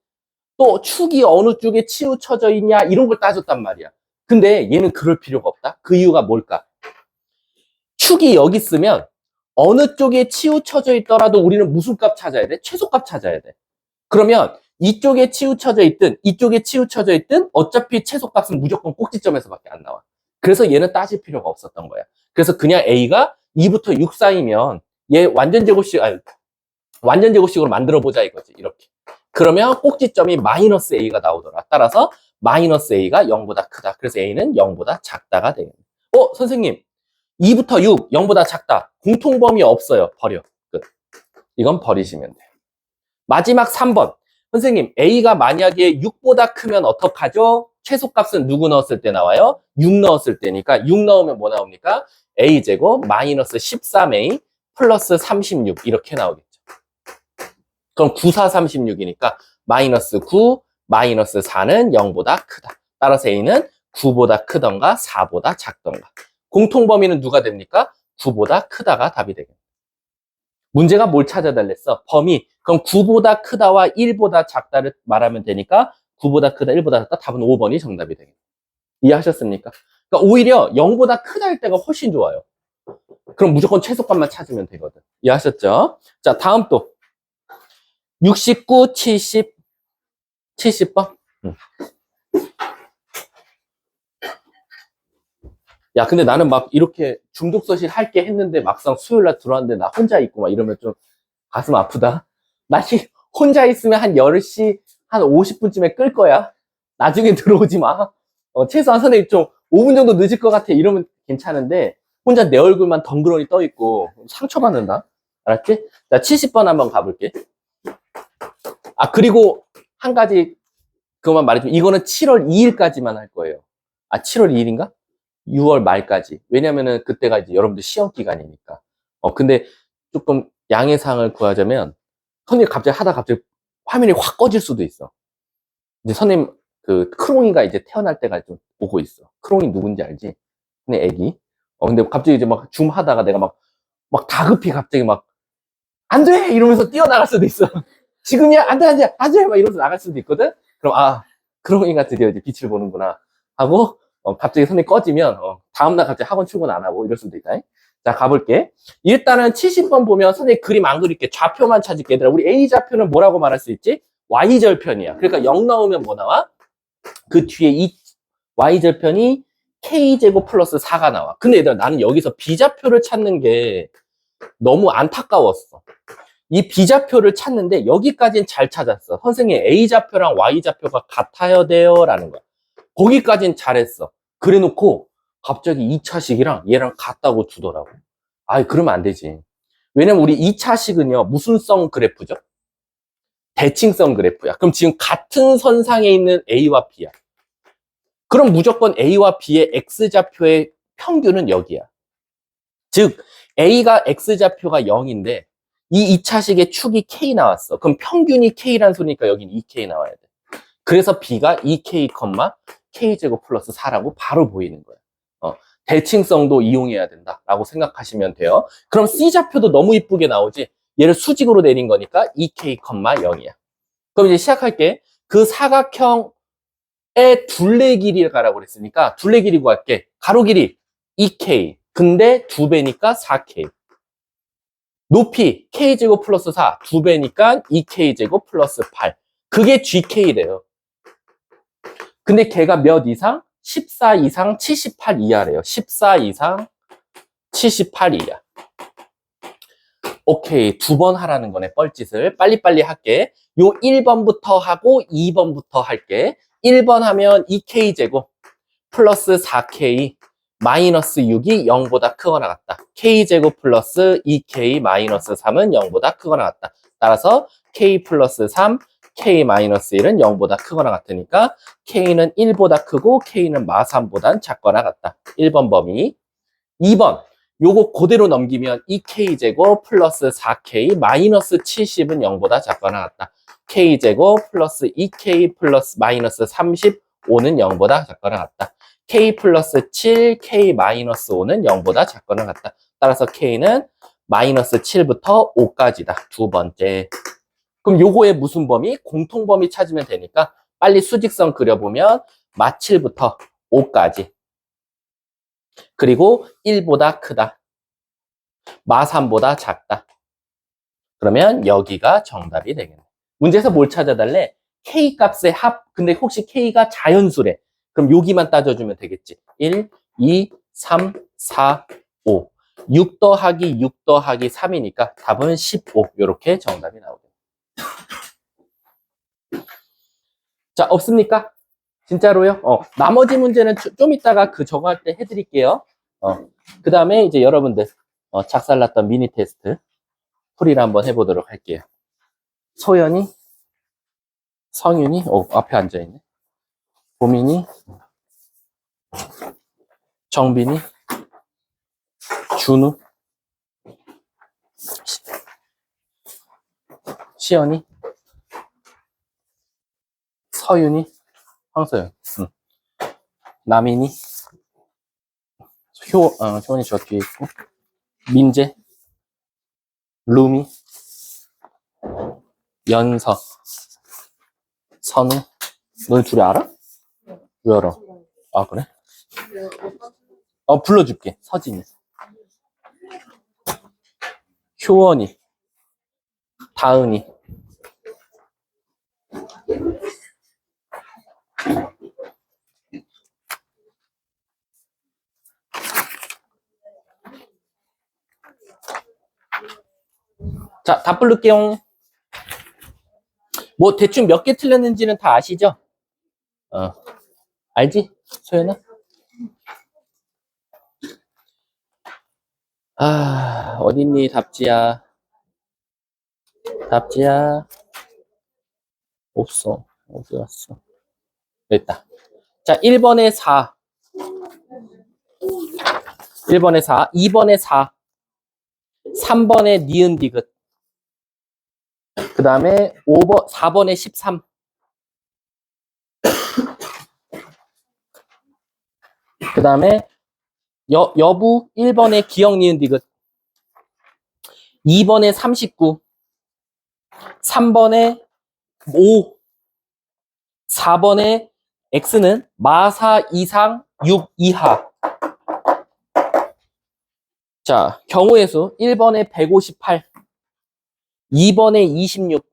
또 축이 어느 쪽에 치우쳐져 있냐 이런 걸 따졌단 말이야. 근데 얘는 그럴 필요가 없다. 그 이유가 뭘까? 축이 여기 있으면 어느 쪽에 치우쳐져 있더라도 우리는 무슨 값 찾아야 돼? 최소값 찾아야 돼. 그러면 이쪽에 치우쳐져 있든 이쪽에 치우쳐져 있든 어차피 최소값은 무조건 꼭지점에서밖에 안 나와. 그래서 얘는 따질 필요가 없었던 거야. 그래서 그냥 A가 2부터 6 사이면 얘 완전 제곱식으로 만들어 보자 이거지. 이렇게. 그러면 꼭지점이 마이너스 A가 나오더라. 따라서 마이너스 A가 0보다 크다. 그래서 A는 0보다 작다가 되겠네. 선생님. 2부터 6, 0보다 작다. 공통범위 없어요. 버려. 끝. 이건 버리시면 돼요. 마지막 3번. 선생님, A가 만약에 6보다 크면 어떡하죠? 최소값은 누구 넣었을 때 나와요? 6 넣었을 때니까 6 넣으면 뭐 나옵니까? A제곱 마이너스 13A 플러스 36 이렇게 나오겠죠. 그럼 9, 4, 36이니까 마이너스 9, 마이너스 4는 0보다 크다. 따라서 A는 9보다 크던가 4보다 작던가. 공통범위는 누가 됩니까? 9보다 크다가 답이 되겠네. 문제가 뭘 찾아달랬어? 범위. 그럼 9보다 크다와 1보다 작다를 말하면 되니까 9보다 크다, 1보다 작다. 답은 5번이 정답이 되겠네. 이해하셨습니까? 그러니까 오히려 0보다 크다 할 때가 훨씬 좋아요. 그럼 무조건 최소값만 찾으면 되거든. 이해하셨죠? 자, 다음 또 69, 70, 70번. 야, 근데 나는 막 이렇게 중독서실 할게 했는데 막상 수요일날 들어왔는데 나 혼자 있고 막 이러면 좀 가슴 아프다. 나 혼자 있으면 한 10시, 한 50분쯤에 끌 거야. 나중에 들어오지 마. 최소한 선생님 좀 5분 정도 늦을 것 같아. 이러면 괜찮은데 혼자 내 얼굴만 덩그러니 떠 있고 상처받는다. 알았지? 자, 70번 한번 가볼게. 아, 그리고 한 가지 그것만 말해주면 이거는 7월 2일까지만 할 거예요. 아, 7월 2일인가? 6월 말까지. 왜냐면은 그때가 이제 여러분들 시험 기간이니까. 근데 조금 양해 사항을 구하자면 선생님 갑자기 화면이 확 꺼질 수도 있어. 이제 선생님 그 크롱이가 이제 태어날 때가 좀 오고 있어. 크롱이 누군지 알지? 근데 애기. 근데 갑자기 이제 막 줌 하다가 내가 막 다급히 갑자기 막 안 돼! 이러면서 뛰어나갈 수도 있어. 지금이야! 안 돼! 안 돼! 안 돼! 막 이러면서 나갈 수도 있거든? 그럼, 크롱이가 드디어 이제 빛을 보는구나. 하고, 갑자기 선생님 꺼지면, 다음날 갑자기 학원 출근 안 하고 이럴 수도 있다. 자, 가볼게. 일단은 70번 보면 선생님 그림 안 그릴게. 좌표만 찾을게. 얘들아, 우리 A좌표는 뭐라고 말할 수 있지? Y절편이야. 그러니까 0 나오면 뭐 나와? 그 뒤에 이 Y절편이 K제곱 플러스 4가 나와. 근데 얘들아, 나는 여기서 B좌표를 찾는 게 너무 안타까웠어. 이 B좌표를 찾는데 여기까지는 잘 찾았어. 선생님 A좌표랑 Y좌표가 같아야 돼요 라는 거야. 거기까지는 잘했어. 그래 놓고 갑자기 2차식이랑 얘랑 같다고 주더라고. 그러면 안 되지. 왜냐면 우리 2차식은요 무슨 성 그래프죠? 대칭성 그래프야. 그럼 지금 같은 선상에 있는 A와 B야. 그럼 무조건 A와 B의 X좌표의 평균은 여기야. 즉 A가 X좌표가 0인데 이 2차식의 축이 K 나왔어. 그럼 평균이 K란 소리니까 여긴 2K 나와야 돼. 그래서 B가 2K, K제곱 플러스 4라고 바로 보이는 거야. 대칭성도 이용해야 된다라고 생각하시면 돼요. 그럼 C좌표도 너무 이쁘게 나오지. 얘를 수직으로 내린 거니까 2K, 0이야. 그럼 이제 시작할게. 그 사각형의 둘레 길이를 가라고 그랬으니까 둘레 길이 구할게. 가로 길이 2K. 근데 2배니까 4K. 높이 K제곱 플러스 4, 2배니까 2K제곱 플러스 8. 그게 GK래요. 근데 걔가 몇 이상? 14 이상 78 이하래요. 14 이상 78 이하. 오케이. 2번 하라는 거네, 뻘짓을. 빨리빨리 할게. 요 1번부터 하고 2번부터 할게. 1번 하면 2K제곱 플러스 4K 마이너스 6이 0보다 크거나 같다. K제곱 플러스 2K 마이너스 3은 0보다 크거나 같다. 따라서 K 플러스 3, K 마이너스 1은 0보다 크거나 같으니까 K는 1보다 크고 K는 마3보단 작거나 같다. 1번 범위. 2번. 요거 그대로 넘기면 2K제곱 플러스 4K 마이너스 70은 0보다 작거나 같다. K제곱 플러스 2K 플러스 마이너스 35는 0보다 작거나 같다. k 플러스 7, k 마이너스 5는 0보다 작거나 같다. 따라서 k는 마이너스 7부터 5까지다. 두 번째. 그럼 요거의 무슨 범위? 공통범위 찾으면 되니까 빨리 수직선 그려보면 마 7부터 5까지. 그리고 1보다 크다. 마 3보다 작다. 그러면 여기가 정답이 되겠네. 문제에서 뭘 찾아달래? k 값의 합. 근데 혹시 k가 자연수래. 그럼 여기만 따져주면 되겠지. 1, 2, 3, 4, 5. 6 더하기 6 더하기 3이니까 답은 15. 이렇게 정답이 나오겠네. 자, 없습니까? 진짜로요? 나머지 문제는 좀 이따가 그 저거 할 때 해드릴게요. 그 다음에 이제 여러분들 작살났던 미니 테스트 풀이를 한번 해보도록 할게요. 소연이, 성윤이, 앞에 앉아있네. 보민이, 정빈이, 준우, 시연이, 서윤이, 황서연, 남인이, 효원이 저 뒤에 있고, 민재, 루미, 연서, 선우. 너희 둘이 알아? 왜 알아? 아, 그래? 불러줄게. 서진이. 효원이. 다은이. 자, 답 부를게요. 뭐 대충 몇 개 틀렸는지는 다 아시죠? 알지? 소연아? 어딨니, 답지야? 답지야? 없어. 어디 갔어? 됐다. 자, 1번에 4. 1번에 4. 2번에 4. 3번에 니은 디귿. 그 다음에 4번에 13. 그 다음에 여부 1번에 기억 니은 디귿. 2번에 39. 3번에 5. 4번에 x는 마사 이상 6 이하. 자, 경우의 수 1번에 158. 2번에 26.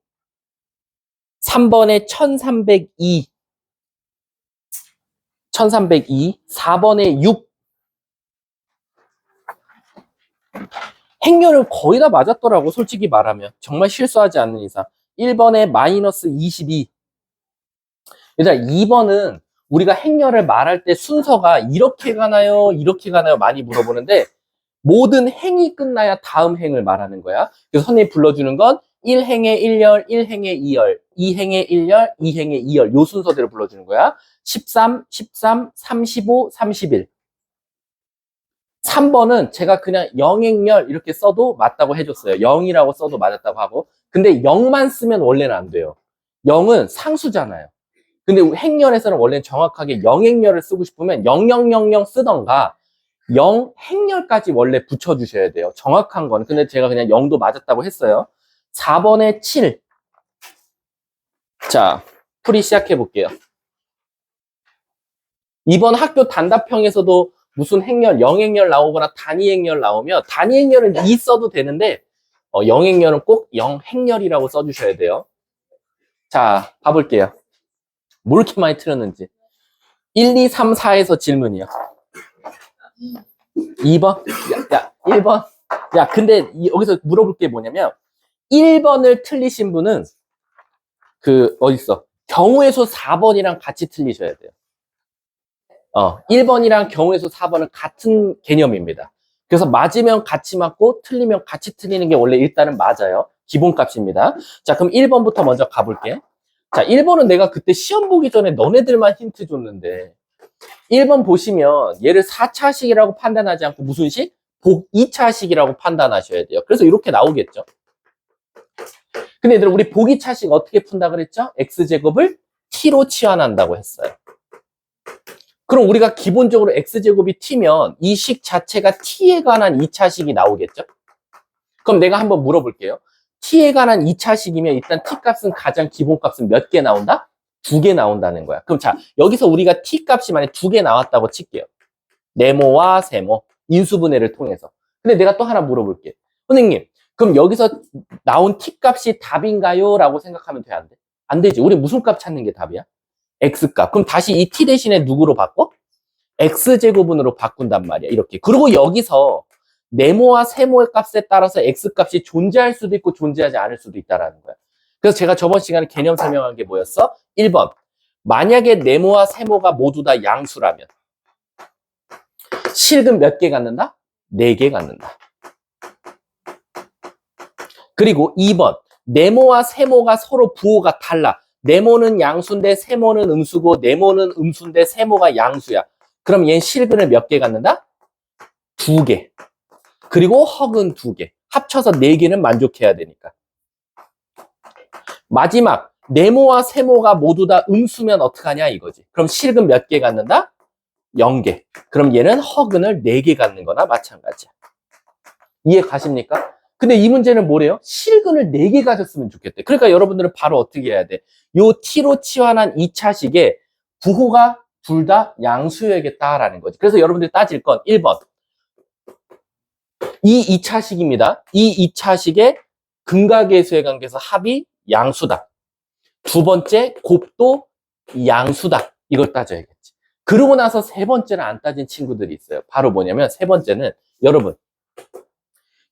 3번에 1302. 1302. 4번에 6. 행렬을 거의 다 맞았더라고, 솔직히 말하면. 정말 실수하지 않는 이상. 1번에 마이너스 22. 얘들아, 2번은 우리가 행렬을 말할 때 순서가 이렇게 가나요? 이렇게 가나요? 많이 물어보는데 모든 행이 끝나야 다음 행을 말하는 거야. 그래서 선생님이 불러주는 건 1행의 1열, 1행의 2열, 2행의 1열, 2행의 2열 요 순서대로 불러주는 거야. 13, 13, 35, 31. 3번은 제가 그냥 영행열 이렇게 써도 맞다고 해줬어요. 0이라고 써도 맞았다고 하고. 근데 0만 쓰면 원래는 안 돼요. 0은 상수잖아요. 근데 행렬에서는 원래는 정확하게 영행열을 쓰고 싶으면 0000 쓰던가 0행렬까지 원래 붙여주셔야 돼요. 정확한 건. 근데 제가 그냥 0도 맞았다고 했어요. 4번에 7. 자, 풀이 시작해 볼게요. 이번 학교 단답형에서도 무슨 행렬, 영행렬 나오거나 단위행렬 나오면 단위행렬은 2 써도 되는데 영행렬은 꼭 영행렬이라고 써주셔야 돼요. 자, 봐볼게요. 뭐 이렇게 많이 틀렸는지. 1, 2, 3, 4에서 질문이요. 2번? 야, 1번. 야, 근데 여기서 물어볼 게 뭐냐면 1번을 틀리신 분은 어딨어? 경우의 수 4번이랑 같이 틀리셔야 돼요. 1번이랑 경우의 수 4번은 같은 개념입니다. 그래서 맞으면 같이 맞고 틀리면 같이 틀리는 게 원래 일단은 맞아요. 기본값입니다. 자, 그럼 1번부터 먼저 가볼게. 자, 1번은 내가 그때 시험 보기 전에 너네들만 힌트 줬는데 1번 보시면 얘를 4차식이라고 판단하지 않고 무슨 식? 복 2차식이라고 판단하셔야 돼요. 그래서 이렇게 나오겠죠. 근데 얘들아, 우리 복 2차식 어떻게 푼다 그랬죠? x제곱을 t로 치환한다고 했어요. 그럼 우리가 기본적으로 x제곱이 t면 이 식 자체가 t에 관한 2차식이 나오겠죠? 그럼 내가 한번 물어볼게요. t에 관한 2차식이면 일단 t 값은 가장 기본 값은 몇 개 나온다? 2개 나온다는 거야. 그럼 자, 여기서 우리가 t 값이 만약 2개 나왔다고 칠게요. 네모와 세모, 인수분해를 통해서. 근데 내가 또 하나 물어볼게. 선생님, 그럼 여기서 나온 t 값이 답인가요? 라고 생각하면 돼, 안 돼? 안 되지. 우리 무슨 값 찾는 게 답이야? x값. 그럼 다시 이 t 대신에 누구로 바꿔? x제곱분으로 바꾼단 말이야. 이렇게. 그리고 여기서 네모와 세모의 값에 따라서 x값이 존재할 수도 있고 존재하지 않을 수도 있다라는 거야. 그래서 제가 저번 시간에 개념 설명한 게 뭐였어? 1번. 만약에 네모와 세모가 모두 다 양수라면 실근 몇 개 갖는다? 4개 갖는다. 그리고 2번. 네모와 세모가 서로 부호가 달라. 네모는 양수인데 세모는 음수고 네모는 음수인데 세모가 양수야. 그럼 얘는 실근을 몇 개 갖는다? 2개. 그리고 허근 2개. 합쳐서 4개는 만족해야 되니까. 마지막. 네모와 세모가 모두 다 음수면 어떡하냐 이거지. 그럼 실근 몇 개 갖는다? 0개. 그럼 얘는 허근을 4개 갖는 거나 마찬가지야. 이해 가십니까? 근데 이 문제는 뭐래요? 실근을 4개 가졌으면 좋겠대. 그러니까 여러분들은 바로 어떻게 해야 돼? 요 t로 치환한 2차식에 부호가 둘 다 양수여야겠다라는 거지. 그래서 여러분들이 따질 건 1번. 이 2차식입니다. 이 2차식의 근각계수의 관계에서 합이 양수다. 두 번째, 곱도 양수다. 이걸 따져야겠지. 그러고 나서 세 번째는 안 따진 친구들이 있어요. 바로 뭐냐면 세 번째는 여러분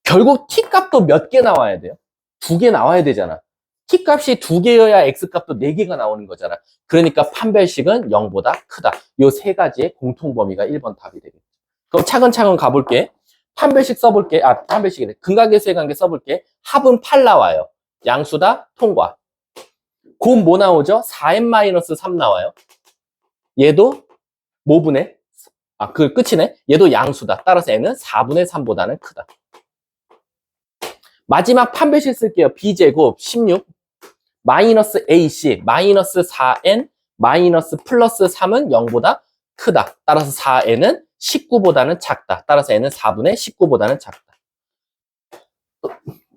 결국 t 값도 몇 개 나와야 돼요? 2개 나와야 되잖아. t 값이 2개여야 x 값도 4개가 나오는 거잖아. 그러니까 판별식은 0보다 크다. 요 세 가지의 공통 범위가 1번 답이 되겠죠. 그럼 차근차근 가볼게. 판별식 써볼게. 판별식이래. 근각계수의 관계 써볼게. 합은 8 나와요. 양수다, 통과. 곱 뭐 나오죠? 4n-3 나와요. 얘도 뭐분의? 그 끝이네. 얘도 양수다. 따라서 n은 4분의 3보다는 크다. 마지막 판별식 쓸게요. b제곱 16 마이너스 ac 마이너스 4n 마이너스 플러스 3은 0보다 크다. 따라서 4n은 19보다는 작다. 따라서 n은 4분의 19보다는 작다.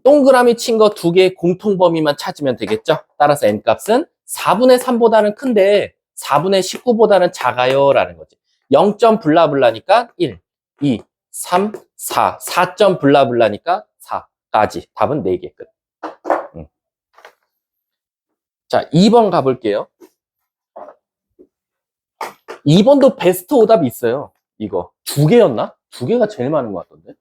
동그라미 친 거 2개의 공통 범위만 찾으면 되겠죠? 따라서 n값은 4분의 3보다는 큰데 4분의 19보다는 작아요 라는 거지. 0점 블라블라니까 1, 2, 3, 4, 4점 블라블라니까 4까지. 답은 4개 끝. 자, 2번 가볼게요. 2번도 베스트 오답이 있어요. 이거 2개였나? 2개가 제일 많은 것 같던데.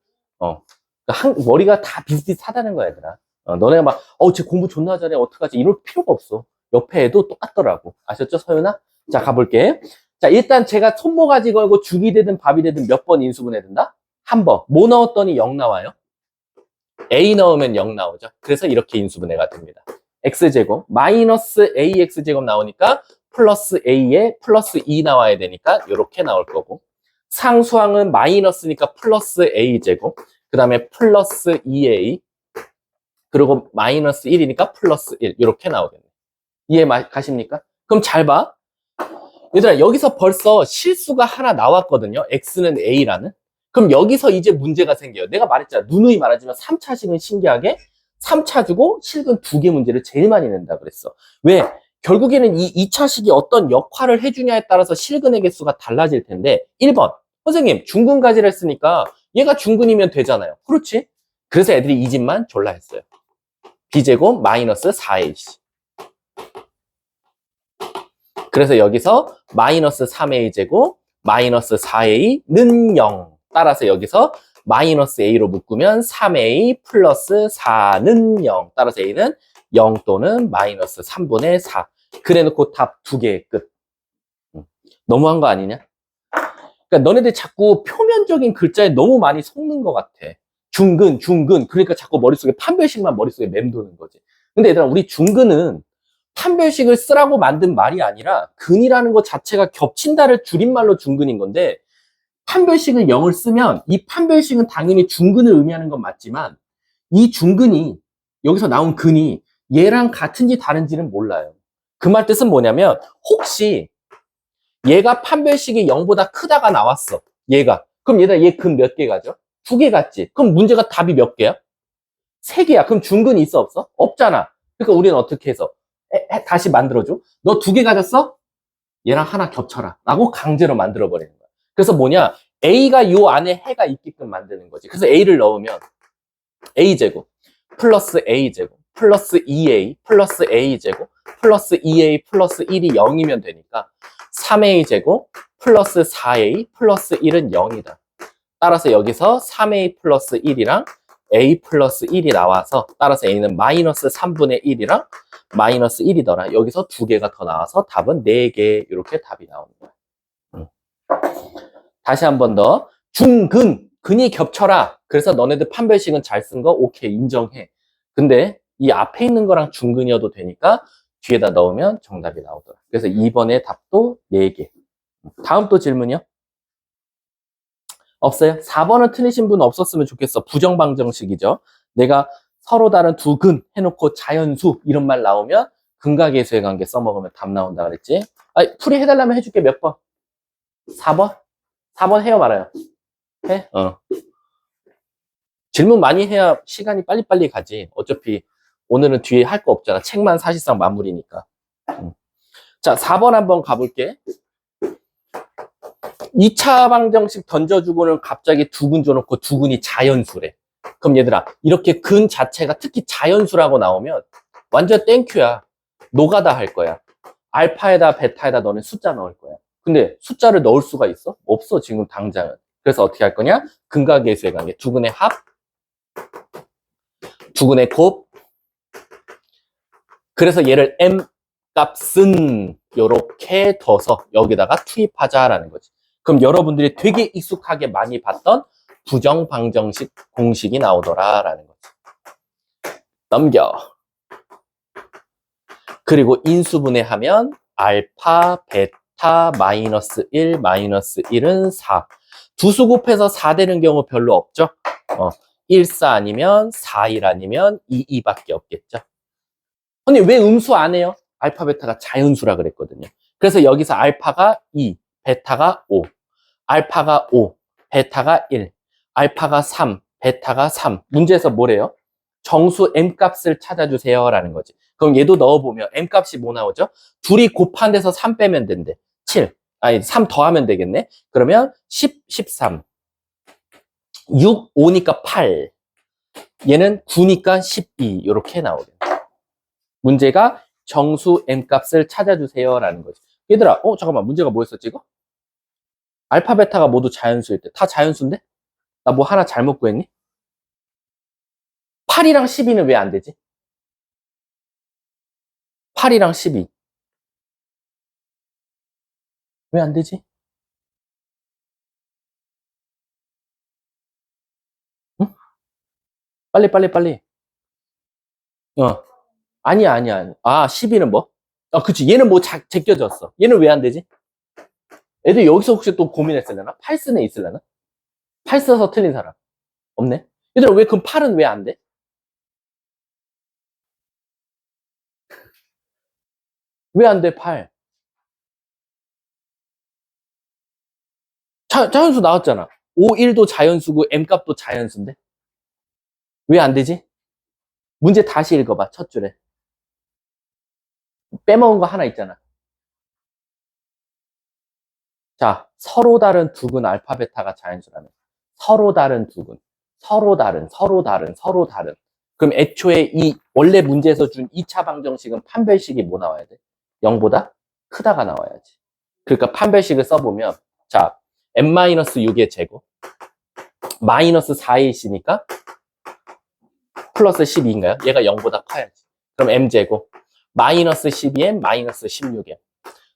머리가 다 비슷비슷하다는 거야, 얘들아. 너네가 막, 쟤 공부 존나 잘해, 어떡하지? 이럴 필요가 없어. 옆에 애도 똑같더라고. 아셨죠, 서윤아? 자, 가볼게. 자, 일단 제가 손모가지 걸고 죽이 되든 밥이 되든 몇 번 인수분해 된다? 한 번. 뭐 넣었더니 0 나와요? a 넣으면 0 나오죠. 그래서 이렇게 인수분해가 됩니다. x제곱, 마이너스 ax제곱 나오니까 플러스 a에 플러스 2 나와야 되니까 이렇게 나올 거고. 상수항은 마이너스니까 플러스 a제곱. 그 다음에 플러스 2a 그리고 마이너스 1이니까 플러스 1 이렇게 나오겠네. 이해 가십니까? 그럼 잘 봐. 얘들아 여기서 벌써 실수가 하나 나왔거든요. x는 a라는. 그럼 여기서 이제 문제가 생겨요. 내가 말했잖아. 누누이 말하지만 3차식은 신기하게 3차 주고 실근 2개 문제를 제일 많이 낸다 그랬어. 왜? 결국에는 이 2차식이 어떤 역할을 해주냐에 따라서 실근의 개수가 달라질 텐데 1번 선생님 중근가지를 했으니까 얘가 중근이면 되잖아요. 그렇지? 그래서 애들이 이 집만 졸라 했어요. b제곱 마이너스 4ac. 그래서 여기서 마이너스 3a제곱 마이너스 4a는 0. 따라서 여기서 마이너스 a로 묶으면 3a 플러스 4는 0. 따라서 a는 0 또는 마이너스 3분의 4. 그래놓고 답 2개의 끝. 너무한 거 아니냐? 그러니까 너네들 자꾸 표면적인 글자에 너무 많이 속는 것 같아. 중근. 그러니까 자꾸 머릿속에 판별식만 머릿속에 맴도는 거지. 근데 얘들아, 우리 중근은 판별식을 쓰라고 만든 말이 아니라 근이라는 것 자체가 겹친다를 줄임말로 중근인 건데 판별식을 0을 쓰면 이 판별식은 당연히 중근을 의미하는 건 맞지만 이 중근이 여기서 나온 근이 얘랑 같은지 다른지는 몰라요. 그 말 뜻은 뭐냐면 혹시 얘가 판별식이 0보다 크다가 나왔어. 얘가. 그럼 얘들아, 얘 근 몇 개 가죠? 2개 갔지. 그럼 문제가 답이 몇 개야? 3개야. 그럼 중근이 있어, 없어? 없잖아. 그러니까 우리는 어떻게 해서? 다시 만들어줘. 너 2개 가졌어? 얘랑 하나 겹쳐라. 라고 강제로 만들어버리는 거야. 그래서 뭐냐? A가 요 안에 해가 있게끔 만드는 거지. 그래서 A를 넣으면 A제곱 플러스 A제곱 플러스 2A 플러스 A제곱 플러스 2A 플러스 1이 0이면 되니까 3A제곱 플러스 4A 플러스 1은 0이다. 따라서 여기서 3A 플러스 1이랑 A 플러스 1이 나와서 따라서 A는 마이너스 3분의 1이랑 마이너스 1이더라. 여기서 2개가 더 나와서 답은 4개. 이렇게 답이 나오는 거야. 다시 한 번 더. 중근, 근이 겹쳐라. 그래서 너네들 판별식은 잘 쓴 거 오케이 인정해. 근데 이 앞에 있는 거랑 중근이어도 되니까 뒤에다 넣으면 정답이 나오더라. 그래서 2번의 답도 4개. 다음 또 질문이요? 없어요? 4번은 틀리신 분 없었으면 좋겠어. 부정방정식이죠. 내가 서로 다른 두 근 해놓고 자연수 이런 말 나오면 근각계수의 관계 써먹으면 답 나온다 그랬지? 풀이 해달라면 해줄게. 몇 번? 4번? 4번 해요 말아요? 해? 질문 많이 해야 시간이 빨리빨리 가지. 어차피 오늘은 뒤에 할 거 없잖아. 책만 사실상 마무리니까. 자, 4번 한번 가볼게. 2차 방정식 던져주고는 갑자기 두 근 줘놓고 두 근이 자연수래. 그럼 얘들아, 이렇게 근 자체가 특히 자연수라고 나오면 완전 땡큐야. 노가다 할 거야. 알파에다 베타에다 너는 숫자 넣을 거야. 근데 숫자를 넣을 수가 있어? 없어, 지금 당장은. 그래서 어떻게 할 거냐? 근각계수의 관계. 두 근의 합, 두 근의 곱. 그래서 얘를 M 값은 이렇게 둬서 여기다가 투입하자라는 거지. 그럼 여러분들이 되게 익숙하게 많이 봤던 부정방정식 공식이 나오더라라는 거지. 넘겨. 그리고 인수분해하면 알파, 베타, 마이너스 1, 마이너스 1은 4. 두 수 곱해서 4 되는 경우 별로 없죠. 1, 4 아니면 4, 1 아니면 2, 2밖에 없겠죠. 언니 왜 음수 안 해요? 알파, 베타가 자연수라 그랬거든요. 그래서 여기서 알파가 2, 베타가 5. 알파가 5, 베타가 1. 알파가 3, 베타가 3. 문제에서 뭐래요? 정수 M값을 찾아주세요 라는 거지. 그럼 얘도 넣어보면 M값이 뭐 나오죠? 둘이 곱한 데서 3 빼면 된대. 7. 아니 3 더하면 되겠네. 그러면 10, 13. 6, 5니까 8. 얘는 9니까 12. 이렇게 나오겠네. 문제가 정수 M값을 찾아주세요 라는 거지. 얘들아, 잠깐만, 문제가 뭐였었지 이거? 알파, 베타가 모두 자연수일 때. 다 자연수인데? 나 뭐 하나 잘못 구했니? 8이랑 12는 왜 안 되지? 8이랑 12. 왜 안 되지? 응? 빨리, 빨리, 빨리. 아니야, 아니야, 아니야. 12는 뭐? 그치. 얘는 뭐 제껴졌어. 얘는 왜 안 되지? 애들 여기서 혹시 또 고민했을려나? 8쓴에 있을려나? 8 써서 틀린 사람. 없네? 얘들아, 왜 그럼 8은 왜 안 돼? 왜 안 돼, 8? 자연수 나왔잖아. 5, 1도 자연수고 M값도 자연수인데? 왜 안 되지? 문제 다시 읽어봐, 첫 줄에. 빼먹은 거 하나 있잖아. 자, 서로 다른 두 근 알파, 베타가 자연수라면. 서로 다른 두 근. 서로 다른, 서로 다른, 서로 다른. 그럼 애초에 이 원래 문제에서 준 2차 방정식은 판별식이 뭐 나와야 돼? 0보다 크다가 나와야지. 그러니까 판별식을 써보면 자, n-6의 제곱 마이너스 4에 있으니까 플러스 12인가요? 얘가 0보다 커야지. 그럼 m제곱 마이너스 12m 마이너스 16m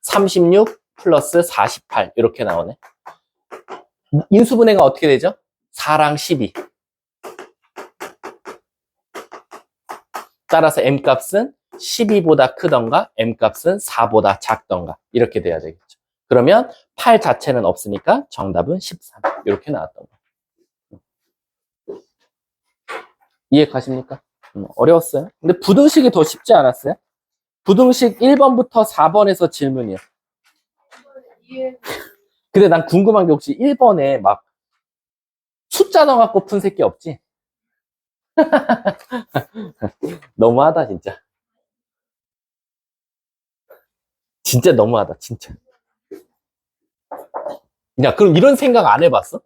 36 플러스 48 이렇게 나오네. 인수분해가 어떻게 되죠? 4랑 12. 따라서 m값은 12보다 크던가 m값은 4보다 작던가 이렇게 돼야 되겠죠. 그러면 8 자체는 없으니까 정답은 13 이렇게 나왔던 거예요. 이해 가십니까? 어려웠어요? 근데 부등식이 더 쉽지 않았어요? 부등식 1번부터 4번에서 질문이요. 이해. 근데 난 궁금한 게 혹시 1번에 막 숫자 넣어갖고 푼 새끼 없지? 너무하다, 진짜. 진짜 너무하다, 진짜. 야, 그럼 이런 생각 안 해봤어?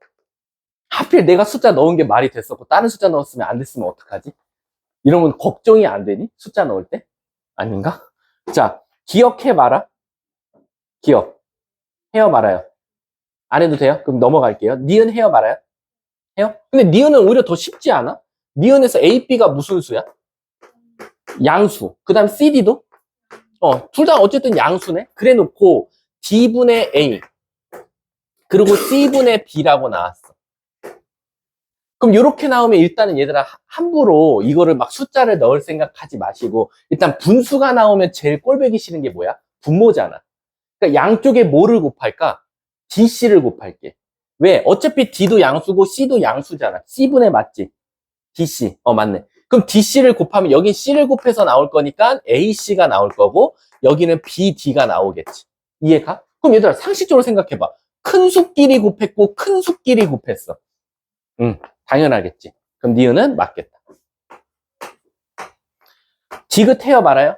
하필 내가 숫자 넣은 게 말이 됐었고, 다른 숫자 넣었으면 안 됐으면 어떡하지? 이러면 걱정이 안 되니? 숫자 넣을 때? 아닌가? 자, 기억해봐라. 기억. 헤어 말아요. 안 해도 돼요? 그럼 넘어갈게요. 니은 헤어 말아요? 해요? 근데 니은은 오히려 더 쉽지 않아? 니은에서 A, B가 무슨 수야? 양수. 그 다음 CD도? 둘 다 어쨌든 양수네? 그래 놓고 D분의 A 그리고 C분의 B라고 나왔어. 그럼 이렇게 나오면 일단은 얘들아 함부로 이거를 막 숫자를 넣을 생각하지 마시고 일단 분수가 나오면 제일 꼴보기 싫은 게 뭐야? 분모잖아. 그러니까 양쪽에 뭐를 곱할까? DC를 곱할게. 왜? 어차피 D도 양수고 C도 양수잖아. C분의 맞지? DC. 맞네. 그럼 DC를 곱하면 여긴 C를 곱해서 나올 거니까 AC가 나올 거고 여기는 BD가 나오겠지. 이해가? 그럼 얘들아 상식적으로 생각해봐. 큰 수끼리 곱했고 큰 수끼리 곱했어. 당연하겠지. 그럼 니은은 맞겠다. 디귿 헤어 말아요?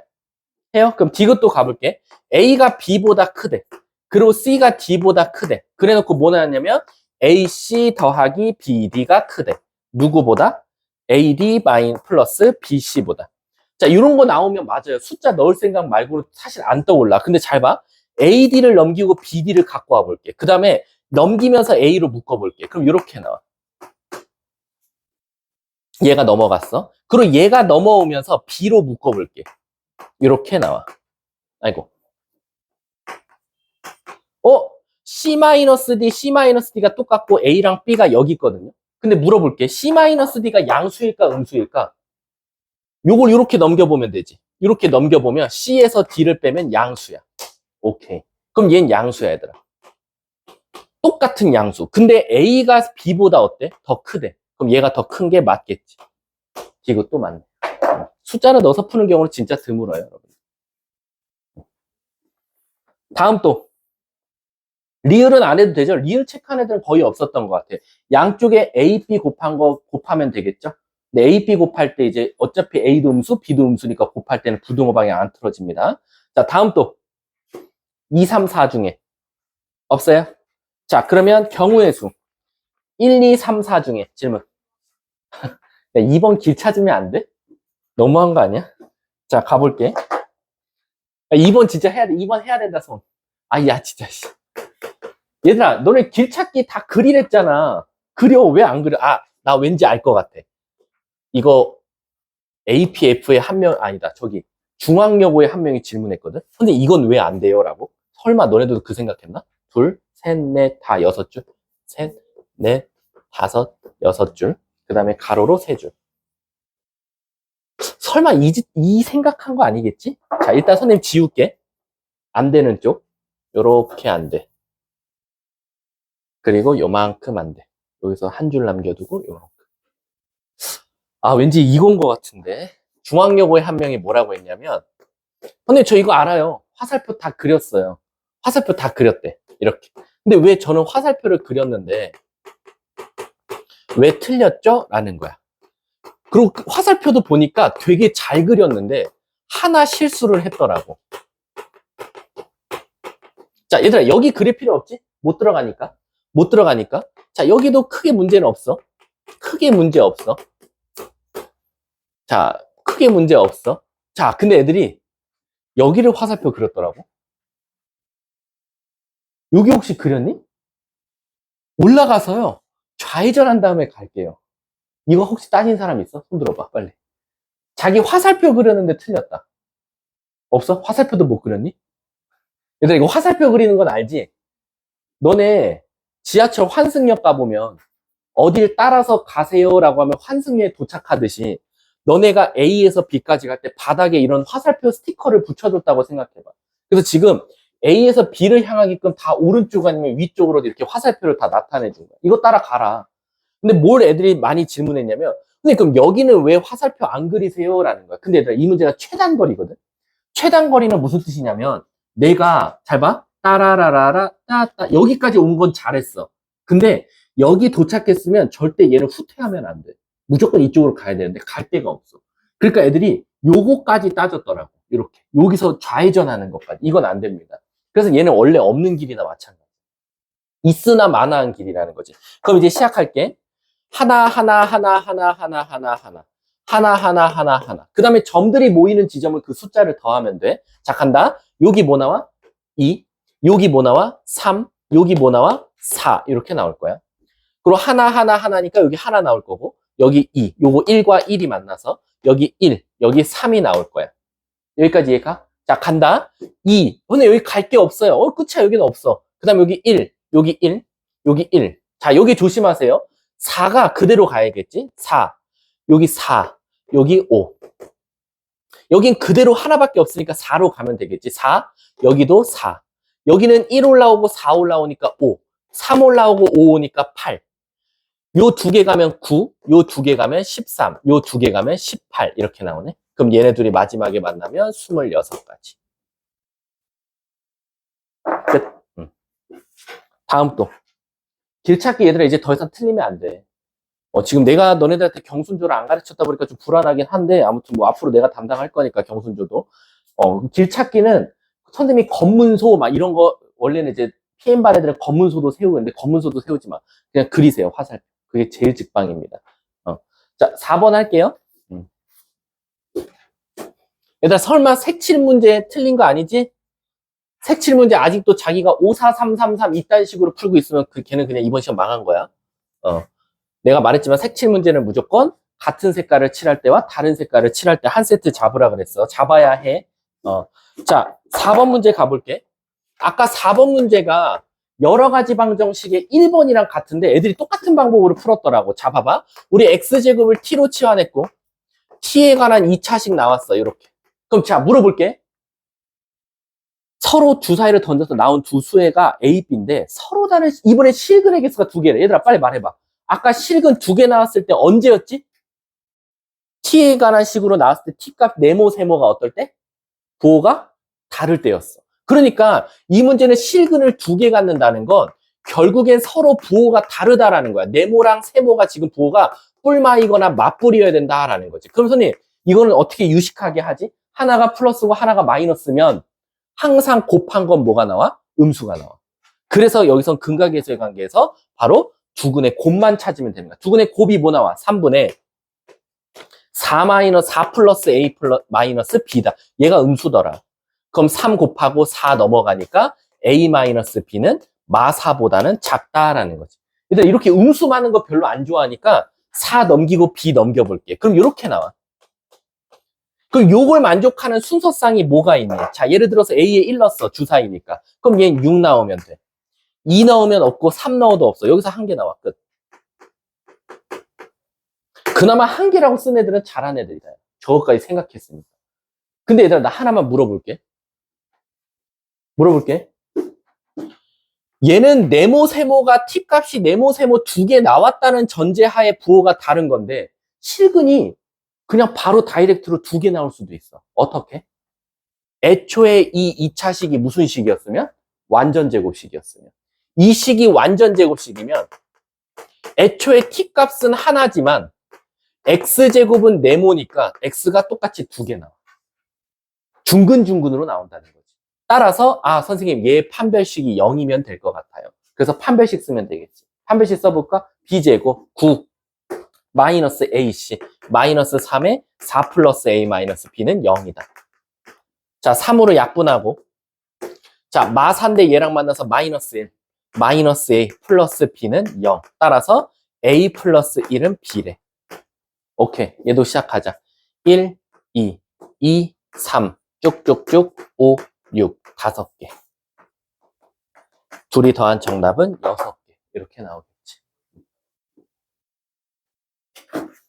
해요? 그럼 디귿도 가볼게. A가 B보다 크대. 그리고 C가 D보다 크대. 그래 놓고 뭐 나왔냐면 AC 더하기 BD가 크대. 누구보다? AD 마인 플러스 BC보다. 자, 이런 거 나오면 맞아요. 숫자 넣을 생각 말고는 사실 안 떠올라. 근데 잘 봐. AD를 넘기고 BD를 갖고 와볼게. 그 다음에 넘기면서 A로 묶어볼게. 그럼 이렇게 나와. 얘가 넘어갔어. 그리고 얘가 넘어오면서 B로 묶어볼게. 이렇게 나와. 아이고. C-D, C-D가 똑같고 A랑 B가 여기 있거든요. 근데 물어볼게. C-D가 양수일까 음수일까? 요걸 이렇게 넘겨보면 되지. 이렇게 넘겨보면 C에서 D를 빼면 양수야. 오케이. 그럼 얘는 양수야, 얘들아. 똑같은 양수. 근데 A가 B보다 어때? 더 크대. 그럼 얘가 더 큰 게 맞겠지. 이것도 맞네. 숫자를 넣어서 푸는 경우는 진짜 드물어요, 여러분. 다음 또. 리을은 안 해도 되죠? 리을 체크한 애들은 거의 없었던 것 같아요. 양쪽에 A, B 곱한 거 곱하면 되겠죠? 근데 A, B 곱할 때 이제 어차피 A도 음수, B도 음수니까 곱할 때는 부등호 방향 안 틀어집니다. 자, 다음 또 2, 3, 4 중에 없어요? 자, 그러면 경우의 수 1, 2, 3, 4 중에 질문. 야, 2번 길 찾으면 안 돼? 너무한 거 아니야? 자, 가볼게. 야, 2번 진짜 해야 돼. 2번 해야 된다, 손. 아, 야, 진짜. 얘들아, 너네 길 찾기 다 그리랬잖아. 그려, 왜 안 그려? 나 왠지 알 것 같아. 이거 APF의 한 명, 아니다. 저기 중앙여고의 한 명이 질문했거든? 근데 이건 왜 안 돼요? 라고. 설마 너네들도 그 생각했나? 둘, 셋, 넷, 다 6줄. 셋, 넷, 다섯, 6줄. 그 다음에 가로로 3줄. 설마 이 생각한 거 아니겠지? 자, 일단 선생님 지울게. 안 되는 쪽. 요렇게 안 돼. 그리고 요만큼 안 돼. 여기서 한 줄 남겨두고 요만큼. 왠지 이건 것 같은데. 중앙여고의 한 명이 뭐라고 했냐면 선생님 저 이거 알아요. 화살표 다 그렸어요. 화살표 다 그렸대. 이렇게. 근데 왜 저는 화살표를 그렸는데 왜 틀렸죠? 라는 거야. 그리고 화살표도 보니까 되게 잘 그렸는데 하나 실수를 했더라고. 자, 얘들아 여기 그릴 필요 없지? 못 들어가니까. 못 들어가니까. 자, 여기도 크게 문제는 없어. 크게 문제 없어. 자, 크게 문제 없어. 자, 근데 애들이 여기를 화살표 그렸더라고. 여기 혹시 그렸니? 올라가서요. 좌회전한 다음에 갈게요. 이거 혹시 따진 사람 있어? 손 들어봐, 빨리. 자기 화살표 그렸는데 틀렸다. 없어? 화살표도 못 그렸니? 얘들아, 이거 화살표 그리는 건 알지? 너네 지하철 환승역 가보면 어딜 따라서 가세요라고 하면 환승역에 도착하듯이 너네가 A에서 B까지 갈 때 바닥에 이런 화살표 스티커를 붙여줬다고 생각해봐. 그래서 지금 A에서 B를 향하게끔 다 오른쪽 아니면 위쪽으로 이렇게 화살표를 다 나타내준 거야. 이거 따라 가라. 근데 뭘 애들이 많이 질문했냐면 근데 그럼 여기는 왜 화살표 안 그리세요? 라는 거야. 근데 얘들아 이 문제가 최단거리거든. 최단거리는 무슨 뜻이냐면 내가 잘 봐. 따라라라라, 따따. 여기까지 온 건 잘했어. 근데 여기 도착했으면 절대 얘를 후퇴하면 안 돼. 무조건 이쪽으로 가야 되는데 갈 데가 없어. 그러니까 애들이 요거까지 따졌더라고. 이렇게. 여기서 좌회전하는 것까지. 이건 안 됩니다. 그래서 얘는 원래 없는 길이나 마찬가지. 있으나 마나한 길이라는 거지. 그럼 이제 시작할게. 하나, 하나, 하나, 하나, 하나, 하나, 하나. 하나, 하나, 하나, 하나. 그 다음에 점들이 모이는 지점은 그 숫자를 더하면 돼. 자, 간다. 여기 뭐 나와? 2. 여기 뭐 나와? 3. 여기 뭐 나와? 4. 이렇게 나올 거야. 그리고 하나, 하나, 하나니까 여기 하나 나올 거고, 여기 2. 요거 1과 1이 만나서, 여기 1, 여기 3이 나올 거야. 여기까지 이해가? 자, 간다. 2. 근데 여기 갈 게 없어요. 끝이야. 여기는 없어. 그 다음 여기 1, 여기 1, 여기 1. 자, 여기 조심하세요. 4가 그대로 가야겠지? 4. 여기 4, 여기 5. 여긴 그대로 하나밖에 없으니까 4로 가면 되겠지. 4, 여기도 4. 여기는 1 올라오고 4 올라오니까 5. 3 올라오고 5 오니까 8. 요 두 개 가면 9, 요 두 개 가면 13, 요 두 개 가면 18 이렇게 나오네. 그럼 얘네 둘이 마지막에 만나면 26가지. 끝. 다음 또. 길찾기 얘들아 이제 더 이상 틀리면 안 돼. 지금 내가 너네들한테 경순조를 안 가르쳤다 보니까 좀 불안하긴 한데 아무튼 뭐 앞으로 내가 담당할 거니까 경순조도 길찾기는 선생님이 검문소 막 이런 거 원래는 이제 PM 반 애들은 검문소도 세우고 있는데 검문소도 세우지 마. 그냥 그리세요. 화살표. 그게 제일 직방입니다. 자 4번 할게요. 얘들아 설마 색칠 문제 틀린 거 아니지? 색칠 문제 아직도 자기가 5, 4, 3, 3, 3 이딴 식으로 풀고 있으면 걔는 그냥 이번 시험 망한 거야. 내가 말했지만 색칠 문제는 무조건 같은 색깔을 칠할 때와 다른 색깔을 칠할 때 한 세트 잡으라 그랬어. 잡아야 해. 자, 4번 문제 가볼게. 아까 4번 문제가 여러 가지 방정식의 1번이랑 같은데 애들이 똑같은 방법으로 풀었더라고. 자, 봐봐. 우리 x제곱을 t로 치환했고 t에 관한 2차식 나왔어. 이렇게. 그럼 자, 물어볼게. 서로 주사위를 던져서 나온 두 수의가 A, B인데 서로 다른 이번에 실근의 개수가 두 개래. 얘들아 빨리 말해봐. 아까 실근 두 개 나왔을 때 언제였지? t에 관한 식으로 나왔을 때 t값 네모 세모가 어떨 때? 부호가 다를 때였어. 그러니까 이 문제는 실근을 두 개 갖는다는 건 결국엔 서로 부호가 다르다라는 거야. 네모랑 세모가 지금 부호가 뿔마이거나 맞뿔이어야 된다라는 거지. 그럼 선생님 이거는 어떻게 유식하게 하지? 하나가 플러스고 하나가 마이너스면 항상 곱한 건 뭐가 나와? 음수가 나와. 그래서 여기선 근각계수의 관계에서 바로 두근의 곱만 찾으면 됩니다. 두근의 곱이 뭐 나와? 3분의 4 마이너스 4 플러스 A 플러스 마이너스 B다. 얘가 음수더라. 그럼 3 곱하고 4 넘어가니까 A 마이너스 B는 마4보다는 작다라는 거지. 일단 이렇게 음수 많은 거 별로 안 좋아하니까 4 넘기고 B 넘겨볼게. 그럼 이렇게 나와. 그럼 요걸 만족하는 순서상이 뭐가 있니? 자, 예를 들어서 A에 1 넣었어. 주사위니까. 그럼 얘는 6 나오면 돼. 2 넣으면 없고 3 넣어도 없어. 여기서 한 개 나와. 끝. 그나마 한 개라고 쓴 애들은 잘한 애들이다. 저것까지 생각했으니까. 근데 얘들아 나 하나만 물어볼게. 얘는 네모 세모가 t값이 네모 세모 두 개 나왔다는 전제하에 부호가 다른 건데 실근이 그냥 바로 다이렉트로 두 개 나올 수도 있어. 어떻게? 애초에 이 2차식이 무슨 식이었으면? 완전 제곱식이었으면. 이 식이 완전 제곱식이면 애초에 t값은 하나지만 x제곱은 네모니까 x가 똑같이 두 개 나와. 중근중근으로 나온다는 거지. 따라서 선생님 얘 판별식이 0이면 될 것 같아요. 그래서 판별식 쓰면 되겠지. 판별식 써볼까? b제곱 9 마이너스 ac 마이너스 3에 4 플러스 a 마이너스 b는 0이다. 자 3으로 약분하고 자 마4인데 얘랑 만나서 마이너스 1 마이너스 a 플러스 b는 0. 따라서 a 플러스 1은 b래. 오케이 얘도 시작하자. 1, 2, 2, 3 쭉쭉쭉 5, 6 5개. 둘이 더한 정답은 6개. 이렇게 나오겠지.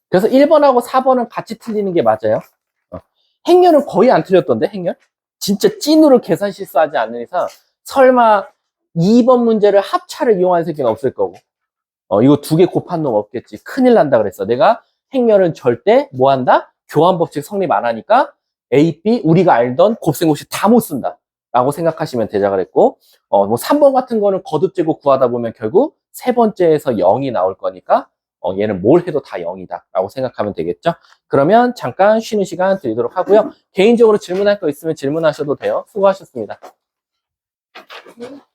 그래서 1번하고 4번은 같이 틀리는 게 맞아요. 행렬은 거의 안 틀렸던데, 행렬? 진짜 찐으로 계산 실수하지 않는 이상 설마 2번 문제를 합차를 이용하는 새끼는 없을 거고 이거 두 개 곱한 놈 없겠지. 큰일 난다 그랬어. 내가 행렬은 절대 뭐 한다? 교환법칙 성립 안 하니까 A, B 우리가 알던 곱셈공식 다 못 쓴다. 라고 생각하시면 되자 그랬고, 뭐 3번 같은 거는 거듭제곱 구하다 보면 결국 세 번째에서 0이 나올 거니까, 얘는 뭘 해도 다 0이다. 라고 생각하면 되겠죠? 그러면 잠깐 쉬는 시간 드리도록 하고요. 개인적으로 질문할 거 있으면 질문하셔도 돼요. 수고하셨습니다.